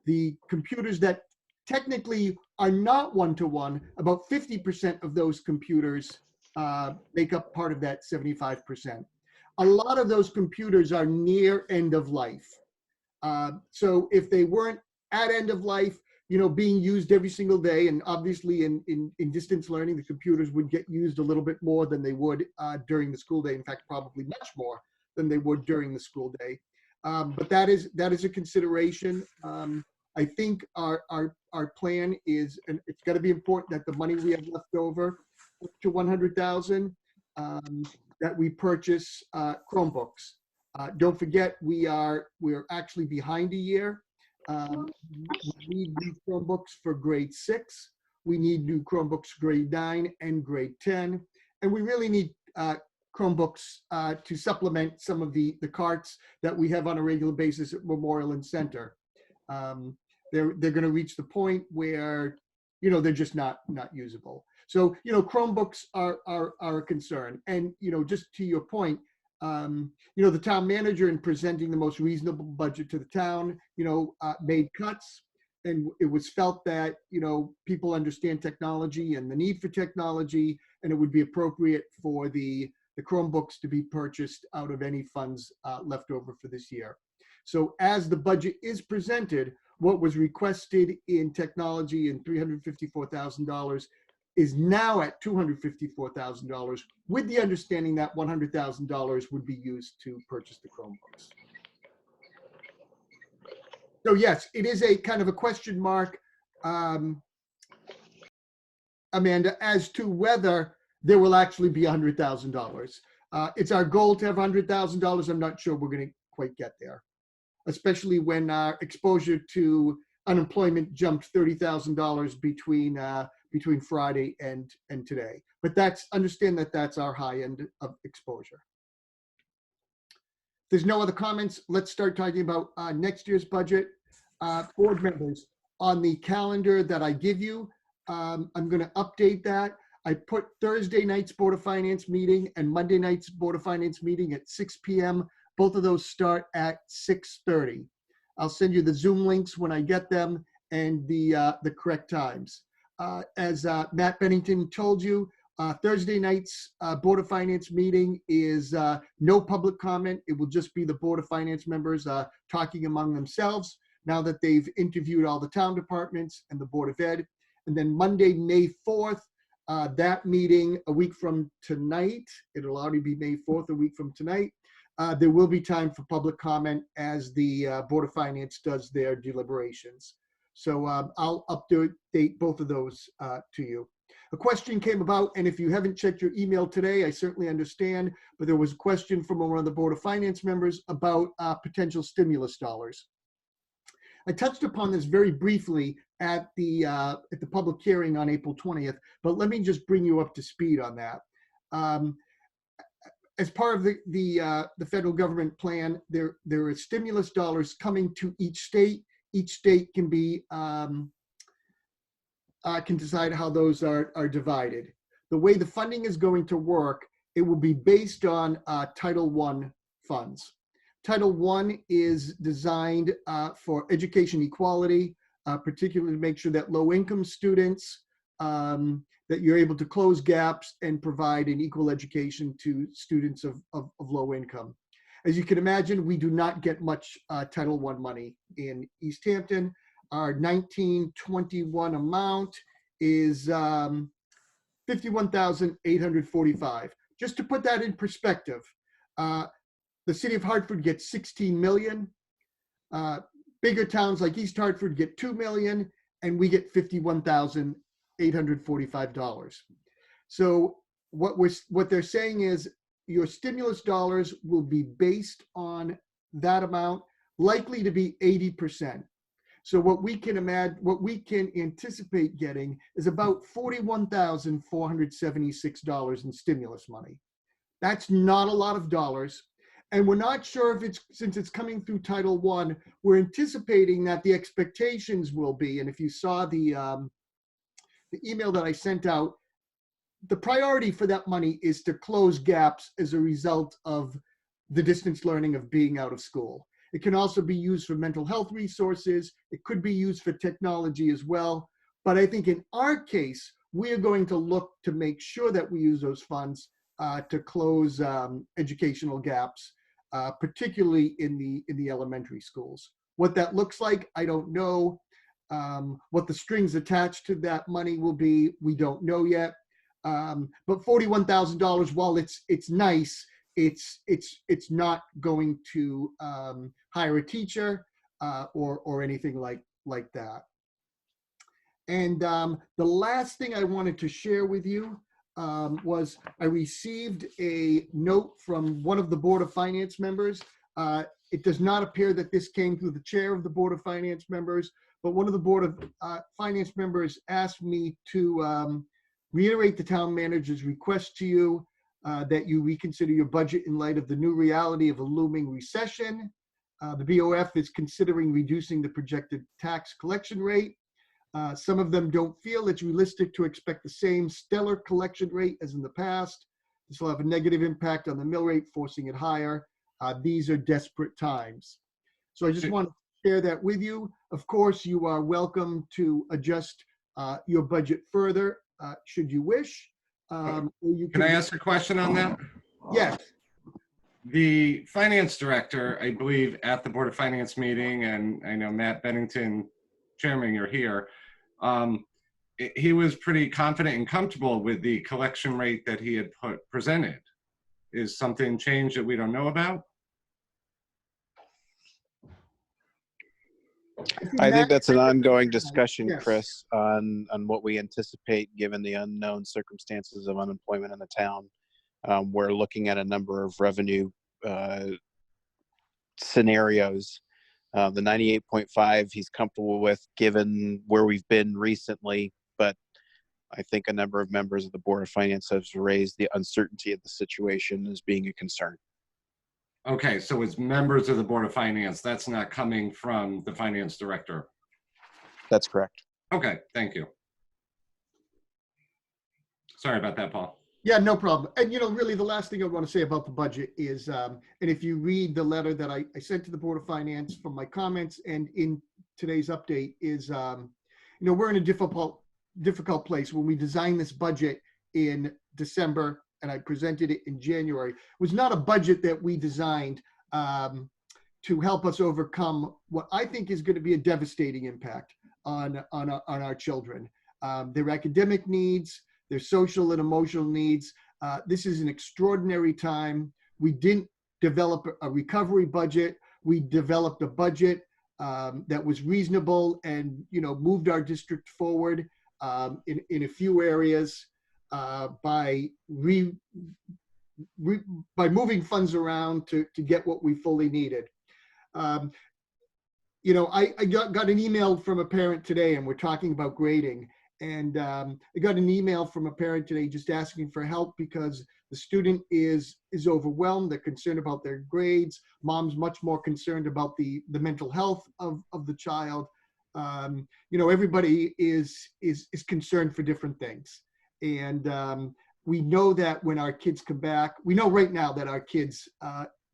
The computers that technically are not one-to-one, about 50% of those computers make up part of that 75%. A lot of those computers are near end of life. So if they weren't at end of life, being used every single day, and obviously in distance learning, the computers would get used a little bit more than they would during the school day. In fact, probably much more than they would during the school day. But that is a consideration. I think our plan is, and it's got to be important that the money we have left over to 100,000 that we purchase Chromebooks. Don't forget we're actually behind a year. We need new Chromebooks for grade 6. We need new Chromebooks grade 9 and grade 10, and we really need Chromebooks to supplement some of the carts that we have on a regular basis at Memorial and Center. They're going to reach the point where they're just not usable. So Chromebooks are a concern. And just to your point, the town manager, in presenting the most reasonable budget to the town, made cuts. And it was felt that, people understand technology and the need for technology, and it would be appropriate for the Chromebooks to be purchased out of any funds left over for this year. So as the budget is presented, what was requested in technology in $354,000 is now at $254,000, with the understanding that $100,000 would be used to purchase the Chromebooks. So yes, it is a kind of a question mark, Amanda, as to whether there will actually be $100,000. It's our goal to have $100,000. I'm not sure we're going to quite get there, especially when our exposure to unemployment jumped $30,000 between Friday and today. But understand that that's our high end of exposure. If there's no other comments, let's start talking about next year's budget. Board members, on the calendar that I give you, I'm going to update that. I put Thursday night's Board of Finance meeting and Monday night's Board of Finance meeting at 6 p.m. Both of those start at 6:30. I'll send you the Zoom links when I get them and the correct times. As Matt Bennington told you, Thursday night's Board of Finance meeting is no public comment. It will just be the Board of Finance members talking among themselves now that they've interviewed all the town departments and the Board of Ed. And then Monday, May 4th, that meeting a week from tonight, it'll already be May 4th, a week from tonight. There will be time for public comment as the Board of Finance does their deliberations. So I'll update both of those to you. A question came about, and if you haven't checked your email today, I certainly understand, but there was a question from one of the Board of Finance members about potential stimulus dollars. I touched upon this very briefly at the public hearing on April 20th, but let me just bring you up to speed on that. As part of the federal government plan, there are stimulus dollars coming to each state. Each state can decide how those are divided. The way the funding is going to work, it will be based on Title I funds. Title I is designed for education equality, particularly to make sure that low-income students, that you're able to close gaps and provide an equal education to students of low income. As you can imagine, we do not get much Title I money in East Hampton. Our 1921 amount is $51,845. Just to put that in perspective, the city of Hartford gets 16 million. Bigger towns like East Hartford get 2 million, and we get $51,845. So what they're saying is your stimulus dollars will be based on that amount, likely to be 80%. So what we can anticipate getting is about $41,476 in stimulus money. That's not a lot of dollars. And we're not sure if since it's coming through Title I, we're anticipating that the expectations will be, and if you saw the email that I sent out, the priority for that money is to close gaps as a result of the distance learning of being out of school. It can also be used for mental health resources. It could be used for technology as well. But I think in our case, we are going to look to make sure that we use those funds to close educational gaps, particularly in the elementary schools. What that looks like, I don't know. What the strings attached to that money will be, we don't know yet. But $41,000, while it's nice, it's not going to hire a teacher or anything like that. And the last thing I wanted to share with you was I received a note from one of the Board of Finance members. It does not appear that this came through the chair of the Board of Finance members, but one of the Board of Finance members asked me to reiterate the town manager's request to you that you reconsider your budget in light of the new reality of a looming recession. The BOF is considering reducing the projected tax collection rate. Some of them don't feel it's realistic to expect the same stellar collection rate as in the past. This will have a negative impact on the mill rate, forcing it higher. These are desperate times. So I just want to share that with you. Of course, you are welcome to adjust your budget further, should you wish. Or you Can I ask a question on that? Yes. The finance director, I believe, at the Board of Finance meeting, and I know Matt Bennington, chairman, you're here, he was pretty confident and comfortable with the collection rate that he had presented. Is something changed that we don't know about? I think that's an ongoing discussion, Yes. Chris, on what we anticipate given the unknown circumstances of unemployment in the town. We're looking at a number of revenue scenarios. The 98.5 he's comfortable with given where we've been recently, but I think a number of members of the Board of Finance have raised the uncertainty of the situation as being a concern. Okay, so it's members of the Board of Finance. That's not coming from the finance director. That's correct. Okay, thank you. Sorry about that, Paul. Yeah, no problem. And, you know, really the last thing I want to say about the budget is, and if you read the letter that I sent to the Board of Finance from my comments and in today's update is, you know, we're in a difficult place. When we designed this budget in December and I presented it in January, it was not a budget that we designed to help us overcome what I think is going to be a devastating impact on our children. Their academic needs, their social and emotional needs. This is an extraordinary time. We didn't develop a recovery budget. We developed a budget that was reasonable and, you know, moved our district forward in a few areas by moving funds around to get what we fully needed. You know, I got an email from a parent today, and we're talking about grading. And I got an email from a parent today just asking for help because the student is overwhelmed. They're concerned about their grades. Mom's much more concerned about the mental health of the child. You know, everybody is concerned for different things. And we know that when our kids come back, we know right now that our kids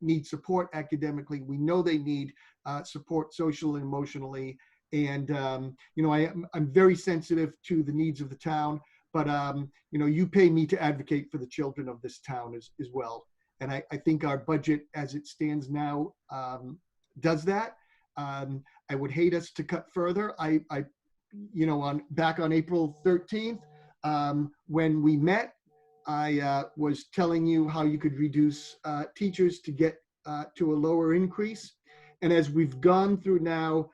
need support academically. We know they need support socially and emotionally. And, you know, I'm very sensitive to the needs of the town, but, you know, you pay me to advocate for the children of this town as well. And I think our budget as it stands now does that. I would hate us to cut further. You know, back on April 13th, when we met, I was telling you how you could reduce teachers to get to a lower increase. And as we've gone through now,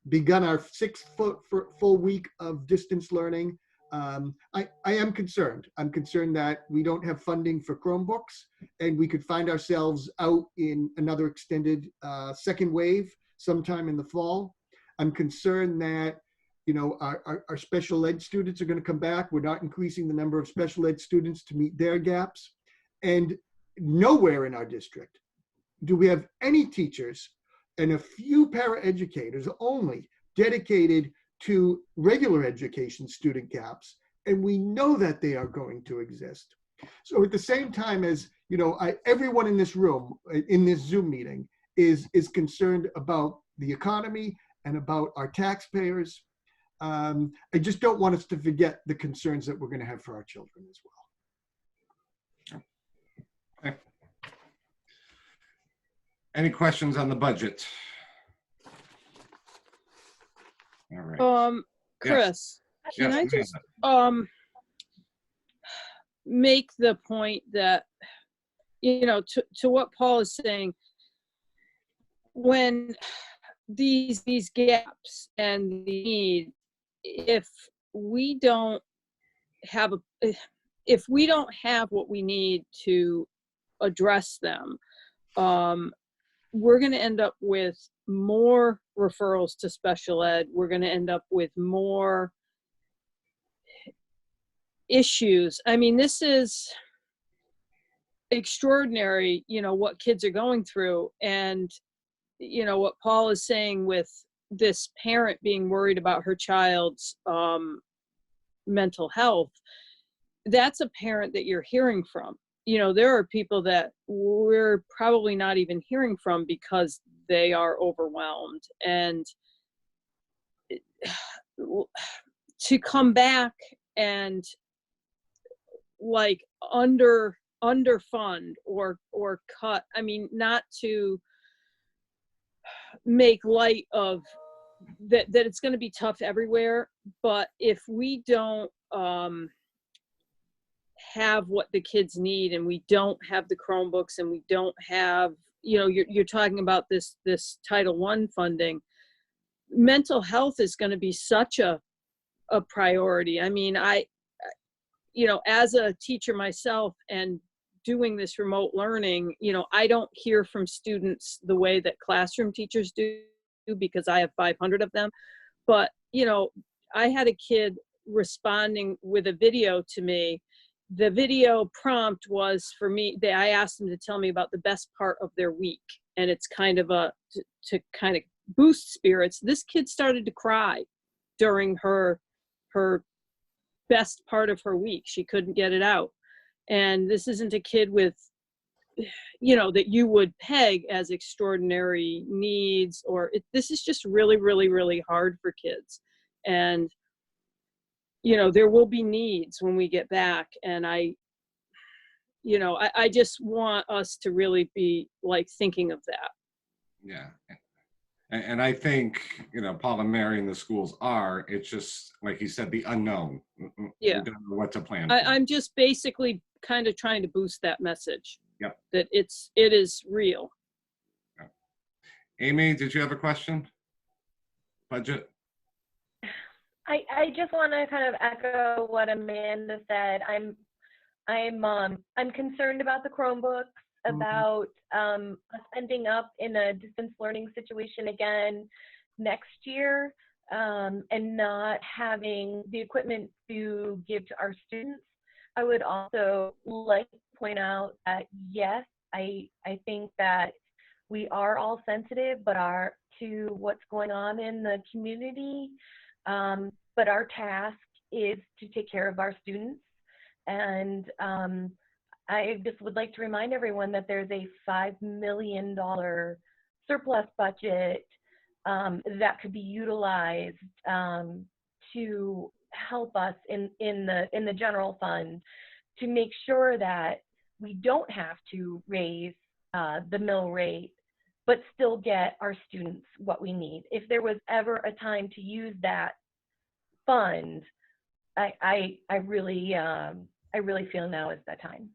begun our sixth full week of distance learning, I am concerned. I'm concerned that we don't have funding for Chromebooks and we could find ourselves out in another extended second wave sometime in the fall. I'm concerned that, you know, our special ed students are going to come back. We're not increasing the number of special ed students to meet their gaps. And nowhere in our district do we have any teachers and a few paraeducators only dedicated to regular education student gaps. And we know that they are going to exist. So at the same time as, you know, everyone in this room, in this Zoom meeting is concerned about the economy and about our taxpayers. I just don't want us to forget the concerns that we're going to have for our children as well. Okay. Any questions on the budget? All right. Chris, Yes. can Yes, I just make the point that, you know, to what Paul is saying, when these gaps and the need, if we don't have what we need to address them, we're going to end up with more referrals to special ed. We're going to end up with more issues. I mean, this is extraordinary, you know, what kids are going through. And, you know, what Paul is saying with this parent being worried about her child's mental health, that's a parent that you're hearing from. You know, there are people that we're probably not even hearing from because they are overwhelmed. And to come back and like underfund or cut, I mean, not to make light of that it's going to be tough everywhere, but if we don't have what the kids need, and we don't have the Chromebooks, and we don't have, you know, you're talking about this Title I funding, mental health is going to be such a priority. I mean, you know, as a teacher myself and doing this remote learning, you know, I don't hear from students the way that classroom teachers do because I have 500 of them. But, you know, I had a kid responding with a video to me. The video prompt was for me, I asked them to tell me about the best part of their week. And it's kind of to kind of boost spirits. This kid started to cry during her best part of her week. She couldn't get it out. And this isn't a kid with, you know, that you would peg as extraordinary needs, or this is just really, really, really hard for kids. And, you know, there will be needs when we get back. And I just want us to really be like thinking of that. Yeah. And I think, you know, Paul and Mary in the schools are, it's just, like you said, the unknown. Yeah. We don't know what to plan for. I'm just basically kind of trying to boost that message. Yep. That it is real. Yep. Amy, did you have a question? Budget? I just want to kind of echo what Amanda said. I'm concerned about the Chromebooks, about us ending up in a distance learning situation again next year, and not having the equipment to give to our students. I would also like to point out that yes, I think that we are all sensitive, but to what's going on in the community. But our task is to take care of our students. And I just would like to remind everyone that there's a $5 million surplus budget that could be utilized to help us in the general fund to make sure that we don't have to raise the mill rate, but still get our students what we need. If there was ever a time to use that fund, I really feel now is the time.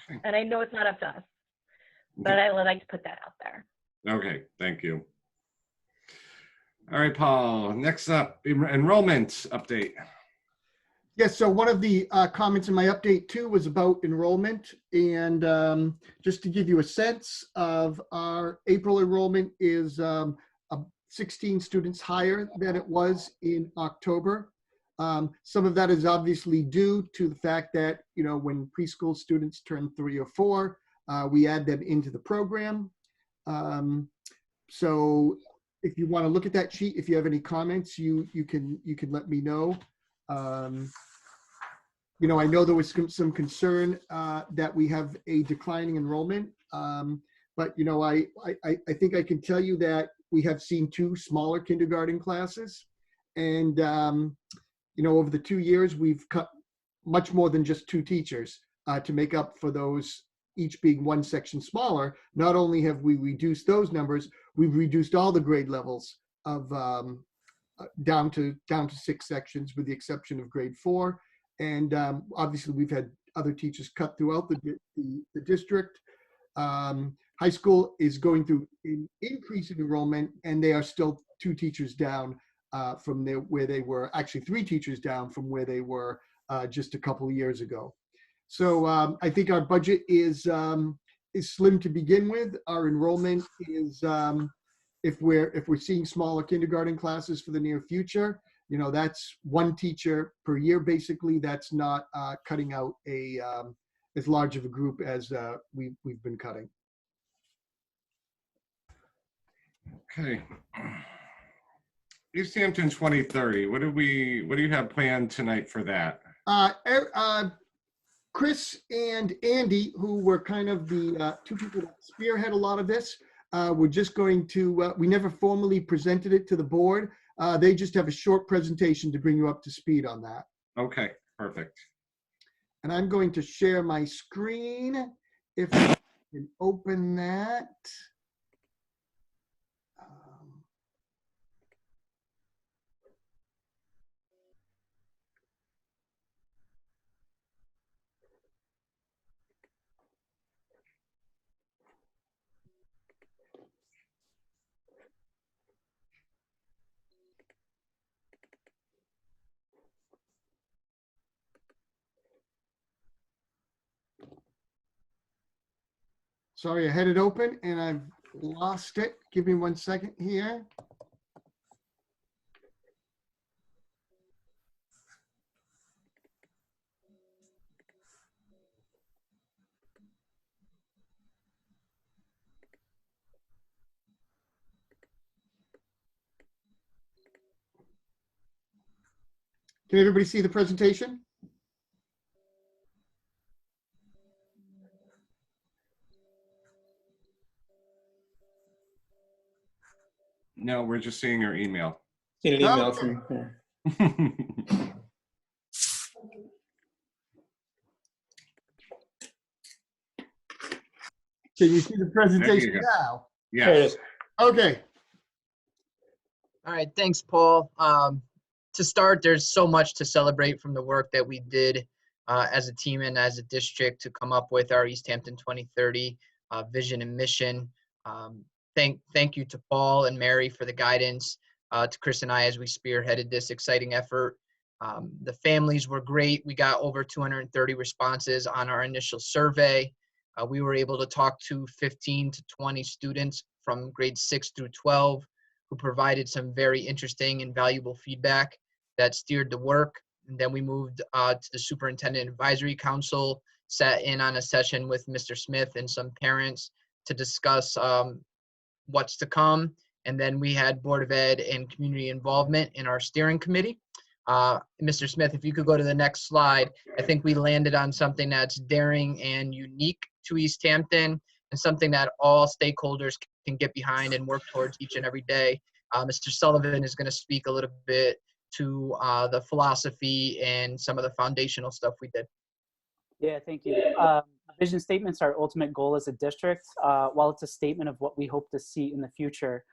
Okay. And I know it's not up to us, but I would like to put that out there. Okay, thank you. All right, Paul, next up, enrollment update. Yes, so one of the comments in my update too was about enrollment. And just to give you a sense of our April enrollment is 16 students higher than it was in October. Some of that is obviously due to the fact that, you know, when preschool students turn 3 or 4, we add them into the program. So if you want to look at that sheet, if you have any comments, you can let me know. You know, I know there was some concern that we have a declining enrollment, but you know, I think I can tell you that we have seen 2 smaller kindergarten classes, and you know, over the 2 years, we've cut much more than just 2 teachers to make up for those, each being 1 section smaller. Not only have we reduced those numbers, we've reduced all the grade levels of down to 6 sections, with the exception of grade 4. And obviously, we've had other teachers cut throughout the district. High school is going through an increase in enrollment, and they are still 2 teachers down from where they were, actually 3 teachers down from where they were just a couple of years ago. So I think our budget is slim to begin with. Our enrollment is, if we're seeing smaller kindergarten classes for the near future, you know, that's 1 teacher per year, basically. That's not cutting out as large of a group as we've been cutting. Okay. East Hampton 2030, what do you have planned tonight for that? Chris and Andy, who were kind of the two people that spearhead a lot of this, we're just going to, we never formally presented it to the board. They just have a short presentation to bring you up to speed on that. Okay, perfect. And I'm going to share my screen if I can open that. Sorry, I had it open and I've lost it. Give me 1 second here. Can everybody see the presentation? No, we're just seeing your email. Seen an email from here. Can you see the presentation now? Yes. Okay. All right, thanks, Paul. To start, there's so much to celebrate from the work that we did as a team and as a district to come up with our East Hampton 2030 vision and mission. Thank you to Paul and Mary for the guidance, to Chris and I as we spearheaded this exciting effort. The families were great. We got over 230 responses on our initial survey. We were able to talk to 15 to 20 students from grades 6 through 12 who provided some very interesting and valuable feedback that steered the work. And then we moved to the Superintendent Advisory Council, sat in on a session with Mr. Smith and some parents to discuss what's to come. And then we had Board of Ed and community involvement in our steering committee. Mr. Smith, if you could go to the next slide, I think we landed on something that's daring and unique to East Hampton and something that all stakeholders can get behind and work towards each and every day. Mr. Sullivan is going to speak a little bit to the philosophy and some of the foundational stuff we did. Yeah, thank you. Vision statement's our ultimate goal as a district. While it's a statement of what we hope to see in the future,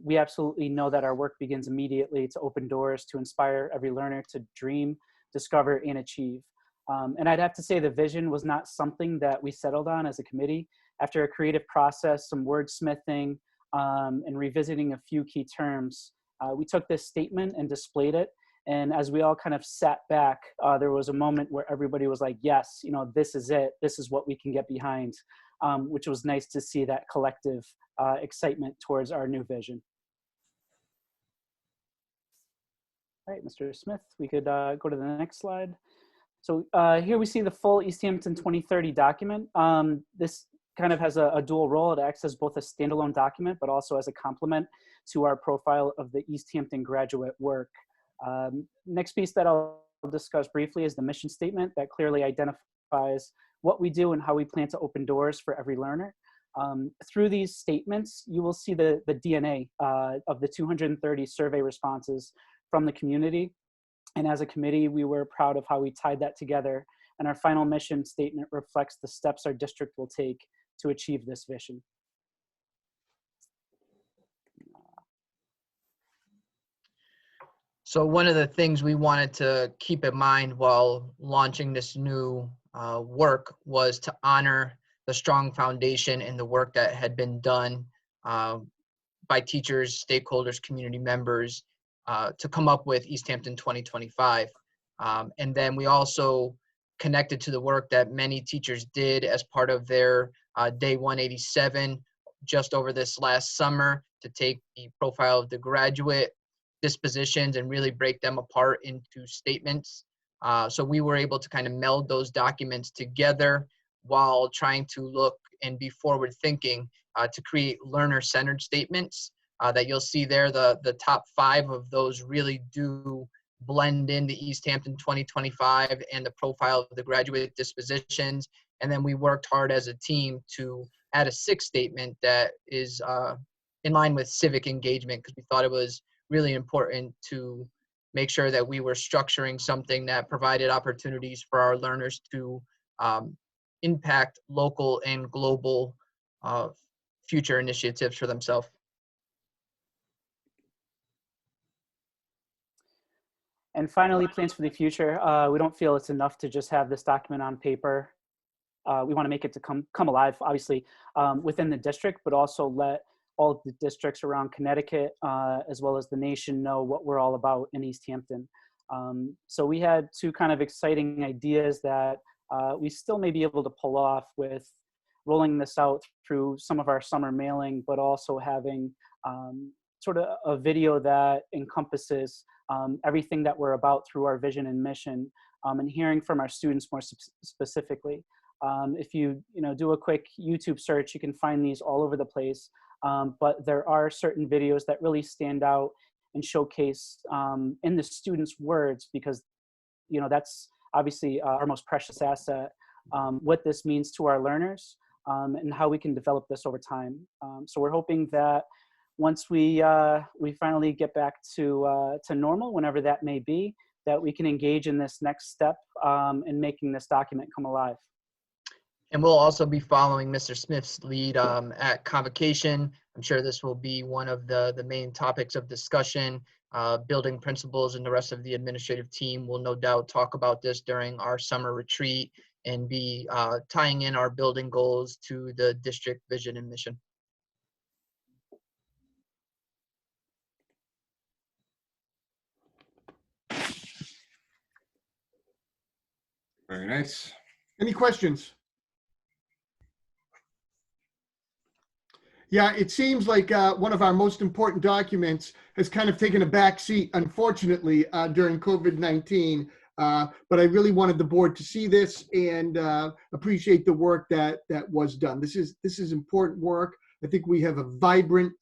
we absolutely know that our work begins immediately to open doors to inspire every learner to dream, discover, and achieve. And I'd have to say the vision was not something that we settled on as a committee. After a creative process, some wordsmithing, and revisiting a few key terms, we took this statement and displayed it. And as we all kind of sat back, there was a moment where everybody was like, yes, you know, this is it. This is what we can get behind, which was nice to see that collective excitement towards our new vision. All right, Mr. Smith, we could go to the next slide. So here we see the full East Hampton 2030 document. This kind of has a dual role. It acts as both a standalone document, but also as a complement to our profile of the East Hampton graduate work. Next piece that I'll discuss briefly is the mission statement that clearly identifies what we do and how we plan to open doors for every learner. Through these statements, you will see the DNA of the 230 survey responses from the community. And as a committee, we were proud of how we tied that together. And our final mission statement reflects the steps our district will take to achieve this vision. So one of the things we wanted to keep in mind while launching this new work was to honor the strong foundation and the work that had been done by teachers, stakeholders, community members to come up with East Hampton 2025. And then we also connected to the work that many teachers did as part of their Day 187 just over this last summer to take the profile of the graduate, dispositions, and really break them apart into statements. So we were able to kind of meld those documents together while trying to look and be forward thinking to create learner-centered statements that you'll see there. The top 5 of those really do blend in the East Hampton 2025 and the profile of the graduate dispositions. And then we worked hard as a team to add a sixth statement that is in line with civic engagement, because we thought it was really important to make sure that we were structuring something that provided opportunities for our learners to impact local and global future initiatives for themselves. And finally, plans for the future. We don't feel it's enough to just have this document on paper. We want to make it to come alive, obviously, within the district, but also let all of the districts around Connecticut, as well as the nation, know what we're all about in East Hampton. So we had two kind of exciting ideas that we still may be able to pull off with rolling this out through some of our summer mailing, but also having sort of a video that encompasses everything that we're about through our vision and mission, and hearing from our students more specifically. If you do a quick YouTube search, you can find these all over the place. But there are certain videos that really stand out and showcase in the students' words, because that's obviously our most precious asset, what this means to our learners, and how we can develop this over time. So we're hoping that once we finally get back to normal, whenever that may be, that we can engage in this next step in making this document come alive. And we'll also be following Mr. Smith's lead at convocation. I'm sure this will be one of the main topics of discussion. Building principals and the rest of the administrative team will no doubt talk about this during our summer retreat and be tying in our building goals to the district vision and mission. Very nice. Any questions? Yeah, it seems like one of our most important documents has kind of taken a back seat, unfortunately, during COVID-19. But I really wanted the board to see this and appreciate the work that was done. This is important work. I think we have a vibrant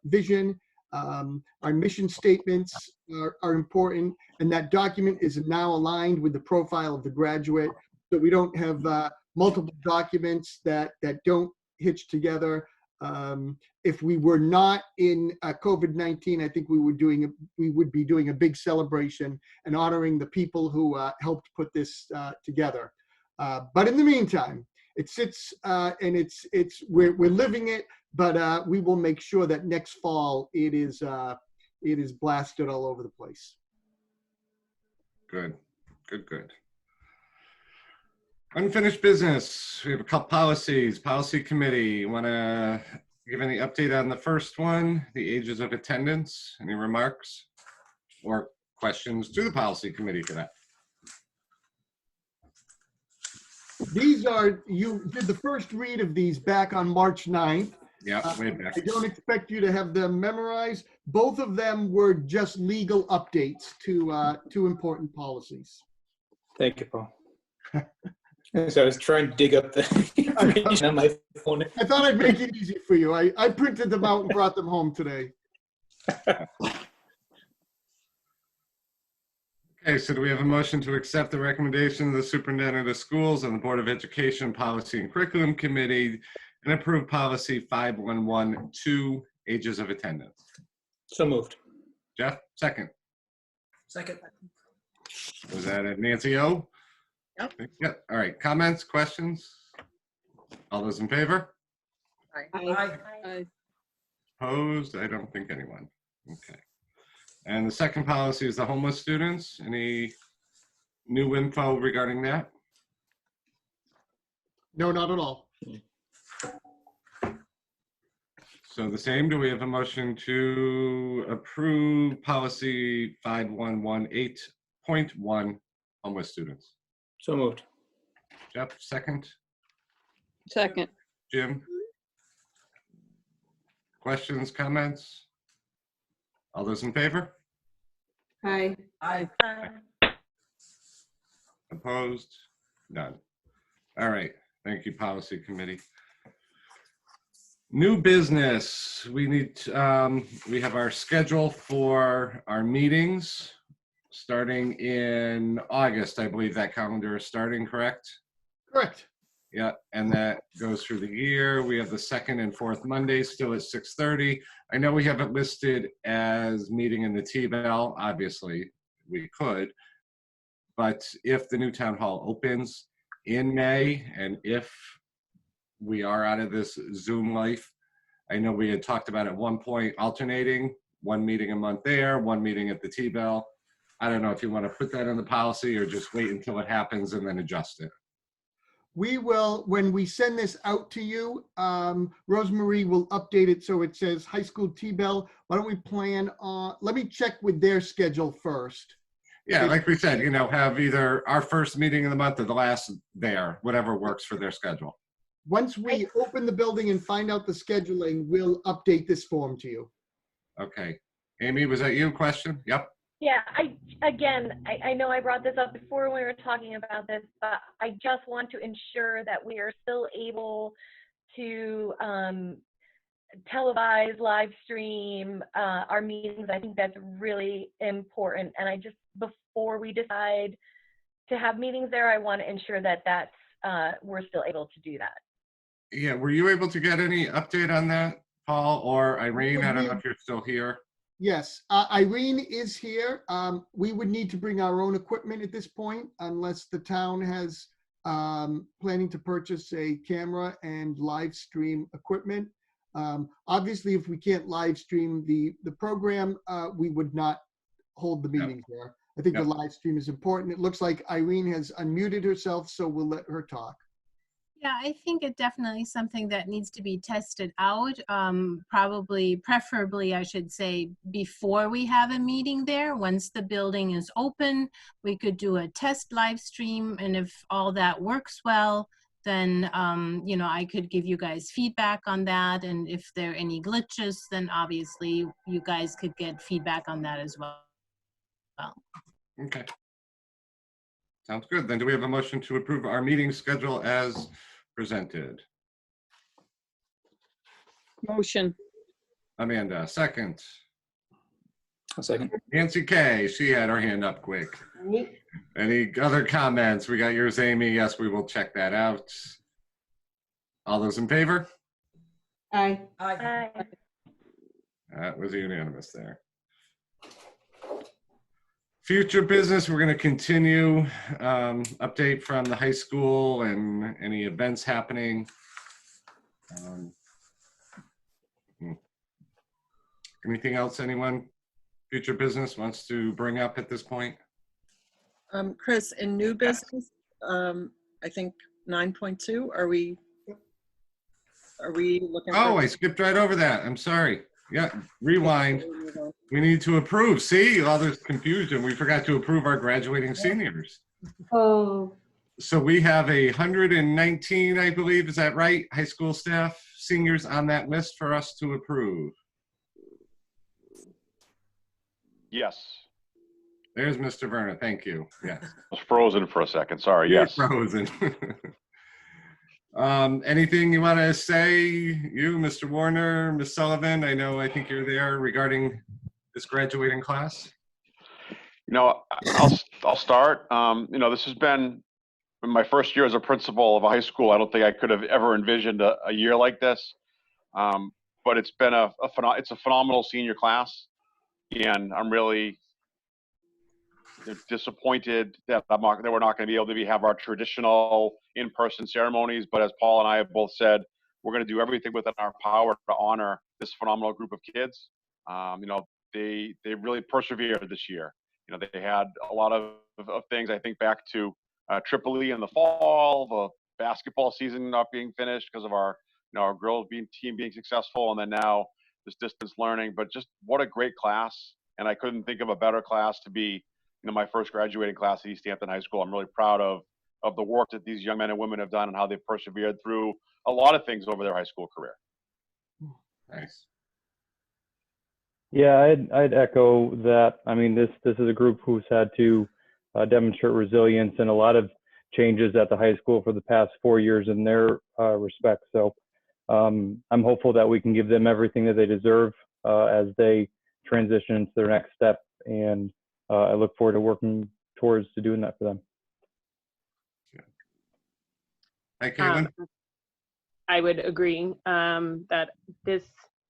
vision. Our mission statements are important, and that document is now aligned with the profile of the graduate, so we don't have multiple documents that don't hitch together. If we were not in COVID-19, I think we would be doing a big celebration and honoring the people who helped put this together. But in the meantime, it sits and we're living it. But we will make sure that next fall it is blasted all over the place. Good. Unfinished business. We have a couple policies. Policy committee. Want to give any update on the first one, the ages of attendance? Any remarks or questions to the policy committee for that? These are, you did the first read of these back on March 9th. Yeah, way back. I don't expect you to have them memorized. Both of them were just legal updates to important policies. Thank you, Paul. So I was trying to dig up the information on my phone. I thought I'd make it easy for you. I printed them out and brought them home today. Okay, so do we have a motion to accept the recommendation of the superintendent of schools and the Board of Education Policy and Curriculum Committee and approve policy 5112, ages of attendance? So moved. Jeff, second. Second. Was that a Nancy O? Yep. Yep. All right. Comments, questions? All those in favor? Aye. Opposed? I don't think anyone. Okay. And the second policy is the homeless students. Any new info regarding that? No, not at all. So the same. Do we have a motion to approve policy 5118.1, homeless students? So moved. Jeff, second. Second. Jim? Questions, comments? All those in favor? Aye. Aye. Opposed? None. All right. Thank you, Policy Committee. New business. We need we have our schedule for our meetings. starting in August. I believe that calendar is starting, correct? Correct. Yeah, and that goes through the year. We have the second and fourth Mondays still at 6:30. I know we have it listed as meeting in the T-Bell. Obviously, we could. But if the new town hall opens in May, and if we are out of this Zoom life, I know we had talked about at one point alternating, one meeting a month there, one meeting at the T-Bell. I don't know if you want to put that in the policy or just wait until it happens and then adjust it. We will, when we send this out to you, Rosemarie will update it so it says high school T-Bell. Why don't we plan on, let me check with their schedule first. Yeah, like we said, you know, have either our first meeting of the month or the last there, whatever works for their schedule. Once we open the building and find out the scheduling, we'll update this form to you. Okay. Amy, was that you? Question? Yep. Yeah, I know I brought this up before when we were talking about this, but I just want to ensure that we are still able to televise, live stream our meetings. I think that's really important. And I just, before we decide to have meetings there, I want to ensure that we're still able to do that. Yeah, were you able to get any update on that, Paul or Irene? I don't know if you're still here. Yes, Irene is here. We would need to bring our own equipment at this point unless the town has planning to purchase a camera and live stream equipment. Obviously, if we can't live stream the program, we would not hold the meetings there. I think the live stream is important. It looks like Irene has unmuted herself, so we'll let her talk. Yeah, I think it definitely is something that needs to be tested out, preferably, I should say, before we have a meeting there. Once the building is open, we could do a test live stream, and if all that works well, then, you know, I could give you guys feedback on that, and if there are any glitches, then obviously you guys could get feedback on that as well. Okay. Sounds good. Then do we have a motion to approve our meeting schedule as presented? Motion. Amanda, second. A second. Nancy K, she had her hand up quick. Any other comments? We got yours, Amy. Yes, we will check that out. All those in favor? Aye. Aye. That was unanimous there. Future business, we're going to continue update from the high school and any events happening. Anything else anyone, future business, wants to bring up at this point? Chris, in new business, I think 9.2, are we looking Oh, for? I skipped right over that. I'm sorry. Yeah, rewind. We need to approve. See, all this confusion. We forgot to approve our graduating seniors. Oh. So we have 119, I believe, is that right? High school staff, seniors on that list for us to approve. Yes. There's Mr. Verna. Thank you. Yes. I was frozen for a second. Sorry. You're Yes. frozen. Anything you want to say, you, Mr. Warner, Ms. Sullivan? I think you're there regarding this graduating class. You know, I'll start. You know, this has been my first year as a principal of a high school. I don't think I could have ever envisioned a year like this. But it's been it's a phenomenal senior class, and I'm really disappointed that we're not going to be able to have our traditional in-person ceremonies. But as Paul and I have both said, we're going to do everything within our power to honor this phenomenal group of kids. You know, they really persevered this year. You know, they had a lot of things. I think back to Tripoli in the fall, the basketball season not being finished because of our girls team being successful, and then now this distance learning. But just what a great class, and I couldn't think of a better class to be, my first graduating class at East Hampton High School. I'm really proud of the work that these young men and women have done and how they've persevered through a lot of things over their high school career. Nice. Yeah, I'd echo that. I mean, this is a group who's had to demonstrate resilience and a lot of changes at the high school for the past 4 years in their respect. So I'm hopeful that we can give them everything that they deserve as they transition into their next step. And I look forward to working towards to doing that for them. Hi, Caitlin. I would agree that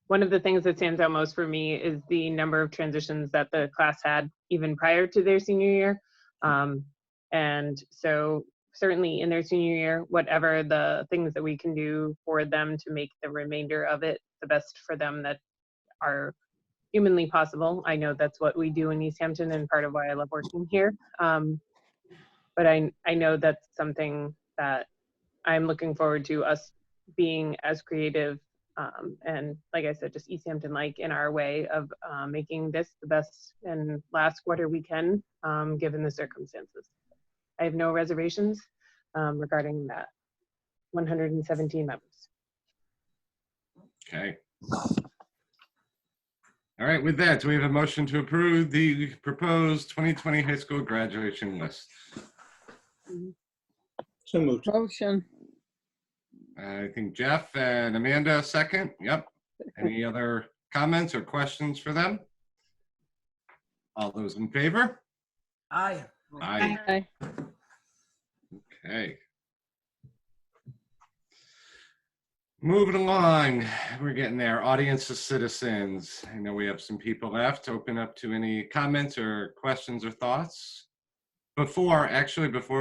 one of the things that stands out most for me is the number of transitions that the class had even prior to their senior year. And so certainly in their senior year, whatever the things that we can do for them to make the remainder of it the best for them that are humanly possible. I know that's what we do in East Hampton and part of why I love working here. But I know that's something that I'm looking forward to us being as creative and like I said, just East Hampton-like in our way of making this the best and last quarter we can, given the circumstances. I have no reservations regarding that 117 members. Okay. All right, with that, do we have a motion to approve the proposed 2020 high school graduation list? So moved. Motion. I think Jeff and Amanda second. Yep. Any other comments or questions for them? All those in favor? Aye. Aye. Aye. Okay. Moving along, we're getting there. Audience of citizens. I know we have some people left. Open up to any comments or questions or thoughts. Before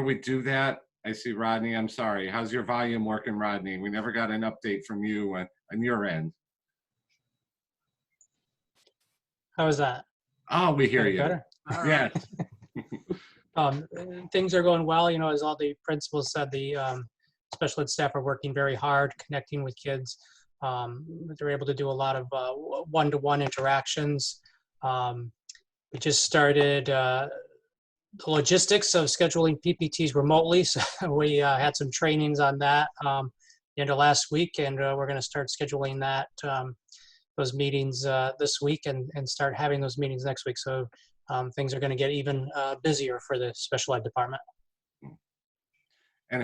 we do that, I see Rodney. I'm sorry. How's your volume working, Rodney? We never got an update from you on your end. How is that? Oh, we hear you. Better? Yes. Things are going well. You know, as all the principals said, the special ed staff are working very hard, connecting with kids. They're able to do a lot of one-to-one interactions. We just started the logistics of scheduling PPTs remotely. So we had some trainings on that the end of last week, and we're going to start scheduling that those meetings this week and start having those meetings next week. So things are going to get even busier for the special ed department. And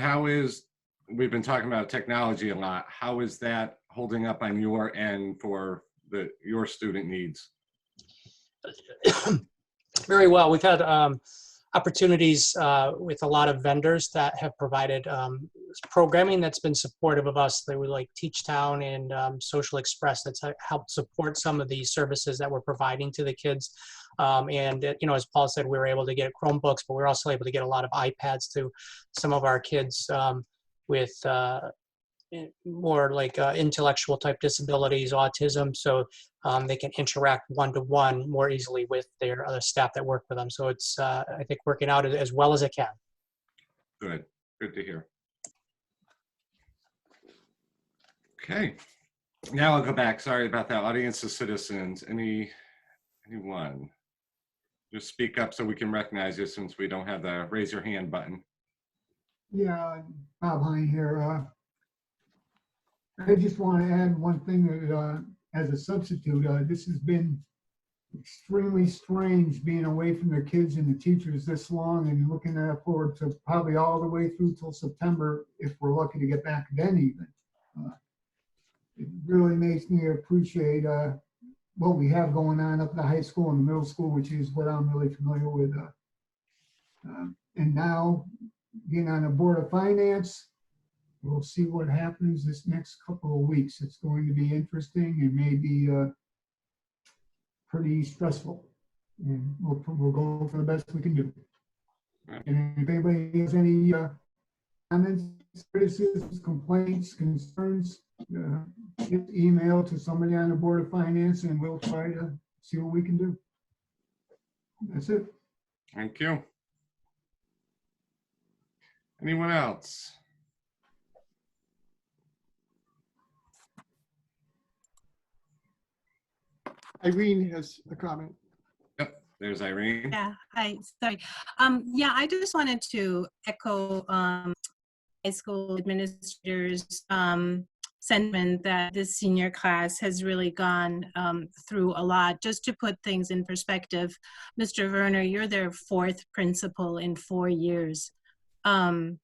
we've been talking about technology a lot. How is that holding up on your end for your student needs? Very well. We've had opportunities with a lot of vendors that have provided programming that's been supportive of us. They were like Teach Town and Social Express that's helped support some of the services that we're providing to the kids. And you know, as Paul said, we were able to get Chromebooks, but we were also able to get a lot of iPads to some of our kids with more like intellectual type disabilities, autism, so they can interact one-to-one more easily with their other staff that work with them. So it's, I think, working out as well as it can. Good to hear. Okay, now I'll go back. Sorry about that. Audience of citizens, anyone? Just speak up so we can recognize you since we don't have the raise your hand button. Yeah, Bob Hine here. I just want to add one thing that, as a substitute, this has been extremely strange being away from the kids and the teachers this long and looking forward to probably all the way through till September if we're lucky to get back then even. It really makes me appreciate what we have going on up at the high school and the middle school, which is what I'm really familiar with. And now being on the Board of Finance, we'll see what happens this next couple of weeks. It's going to be interesting and maybe pretty stressful. And we'll go for the best we can do. And if anybody has any comments, criticisms, complaints, concerns, just email to somebody on the Board of Finance and we'll try to see what we can do. That's it. Thank you. Anyone else? Irene has a comment. Yep, there's Irene. Yeah, hi, sorry. Yeah, I just wanted to echo high school administrators' sentiment that this senior class has really gone through a lot. Just to put things in perspective, Mr. Werner, you're their 4th principal in 4 years. And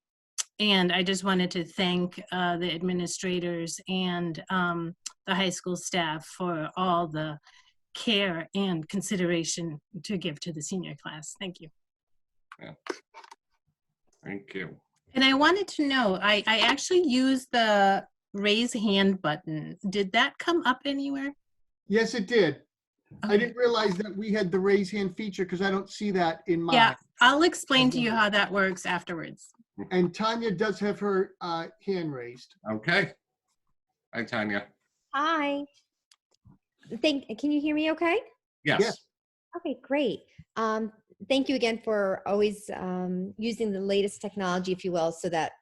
I just wanted to thank the administrators and the high school staff for all the care and consideration to give to the senior class. Thank you. Yeah. Thank you. And I wanted to know, I actually used the raise hand button. Did that come up anywhere? Yes, it did. I didn't realize that we had the raise hand feature because I don't see that in mine. Yeah, I'll explain to you how that works afterwards. And Tanya does have her hand raised. Okay. Hi, Tanya. Hi. Can you hear me okay? Yes. Okay, great. Thank you again for always using the latest technology, if you will, so that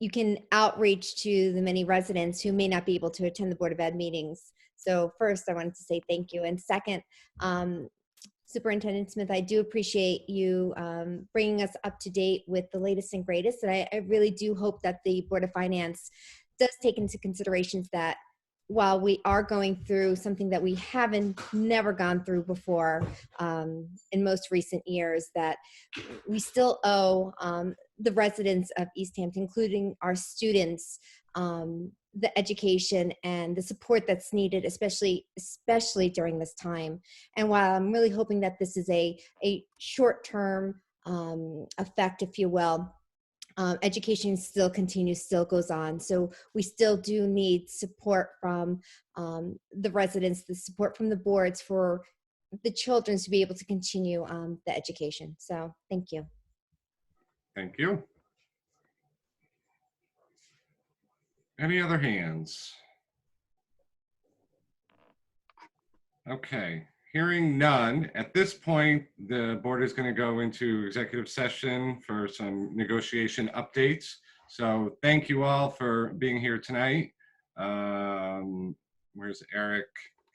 you can outreach to the many residents who may not be able to attend the Board of Ed meetings. So first, I wanted to say thank you. And second, Superintendent Smith, I do appreciate you bringing us up to date with the latest and greatest. And I really do hope that the Board of Finance does take into considerations that while we are going through something that we haven't never gone through before in most recent years, that we still owe the residents of East Hampton, including our students, the education and the support that's needed, especially during this time. And while I'm really hoping that this is a short-term effect, if you will, education still continues, still goes on. So we still do need support from the residents, the support from the boards for the children to be able to continue the education. So thank you. Thank you. Any other hands? Okay, hearing none. At this point, the board is going to go into executive session for some negotiation updates. So thank you all for being here tonight. Where's Eric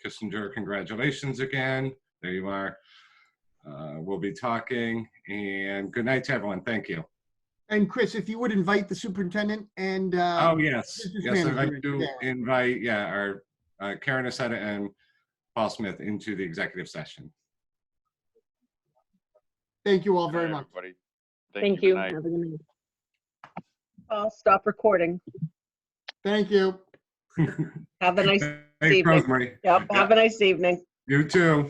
Kissinger? Congratulations again. There you are. We'll be talking, and good night to everyone. Thank you. And Chris, if you would invite the superintendent and oh yes, business yes, I'd manager like to invite our Karen Asetta and Paul Smith into the executive session. Thank you all very much. Everybody. Thank you. Have a good night. I'll stop recording. Thank you. Have a nice Thanks, evening. Rosemary. Yep, have a nice evening. You too.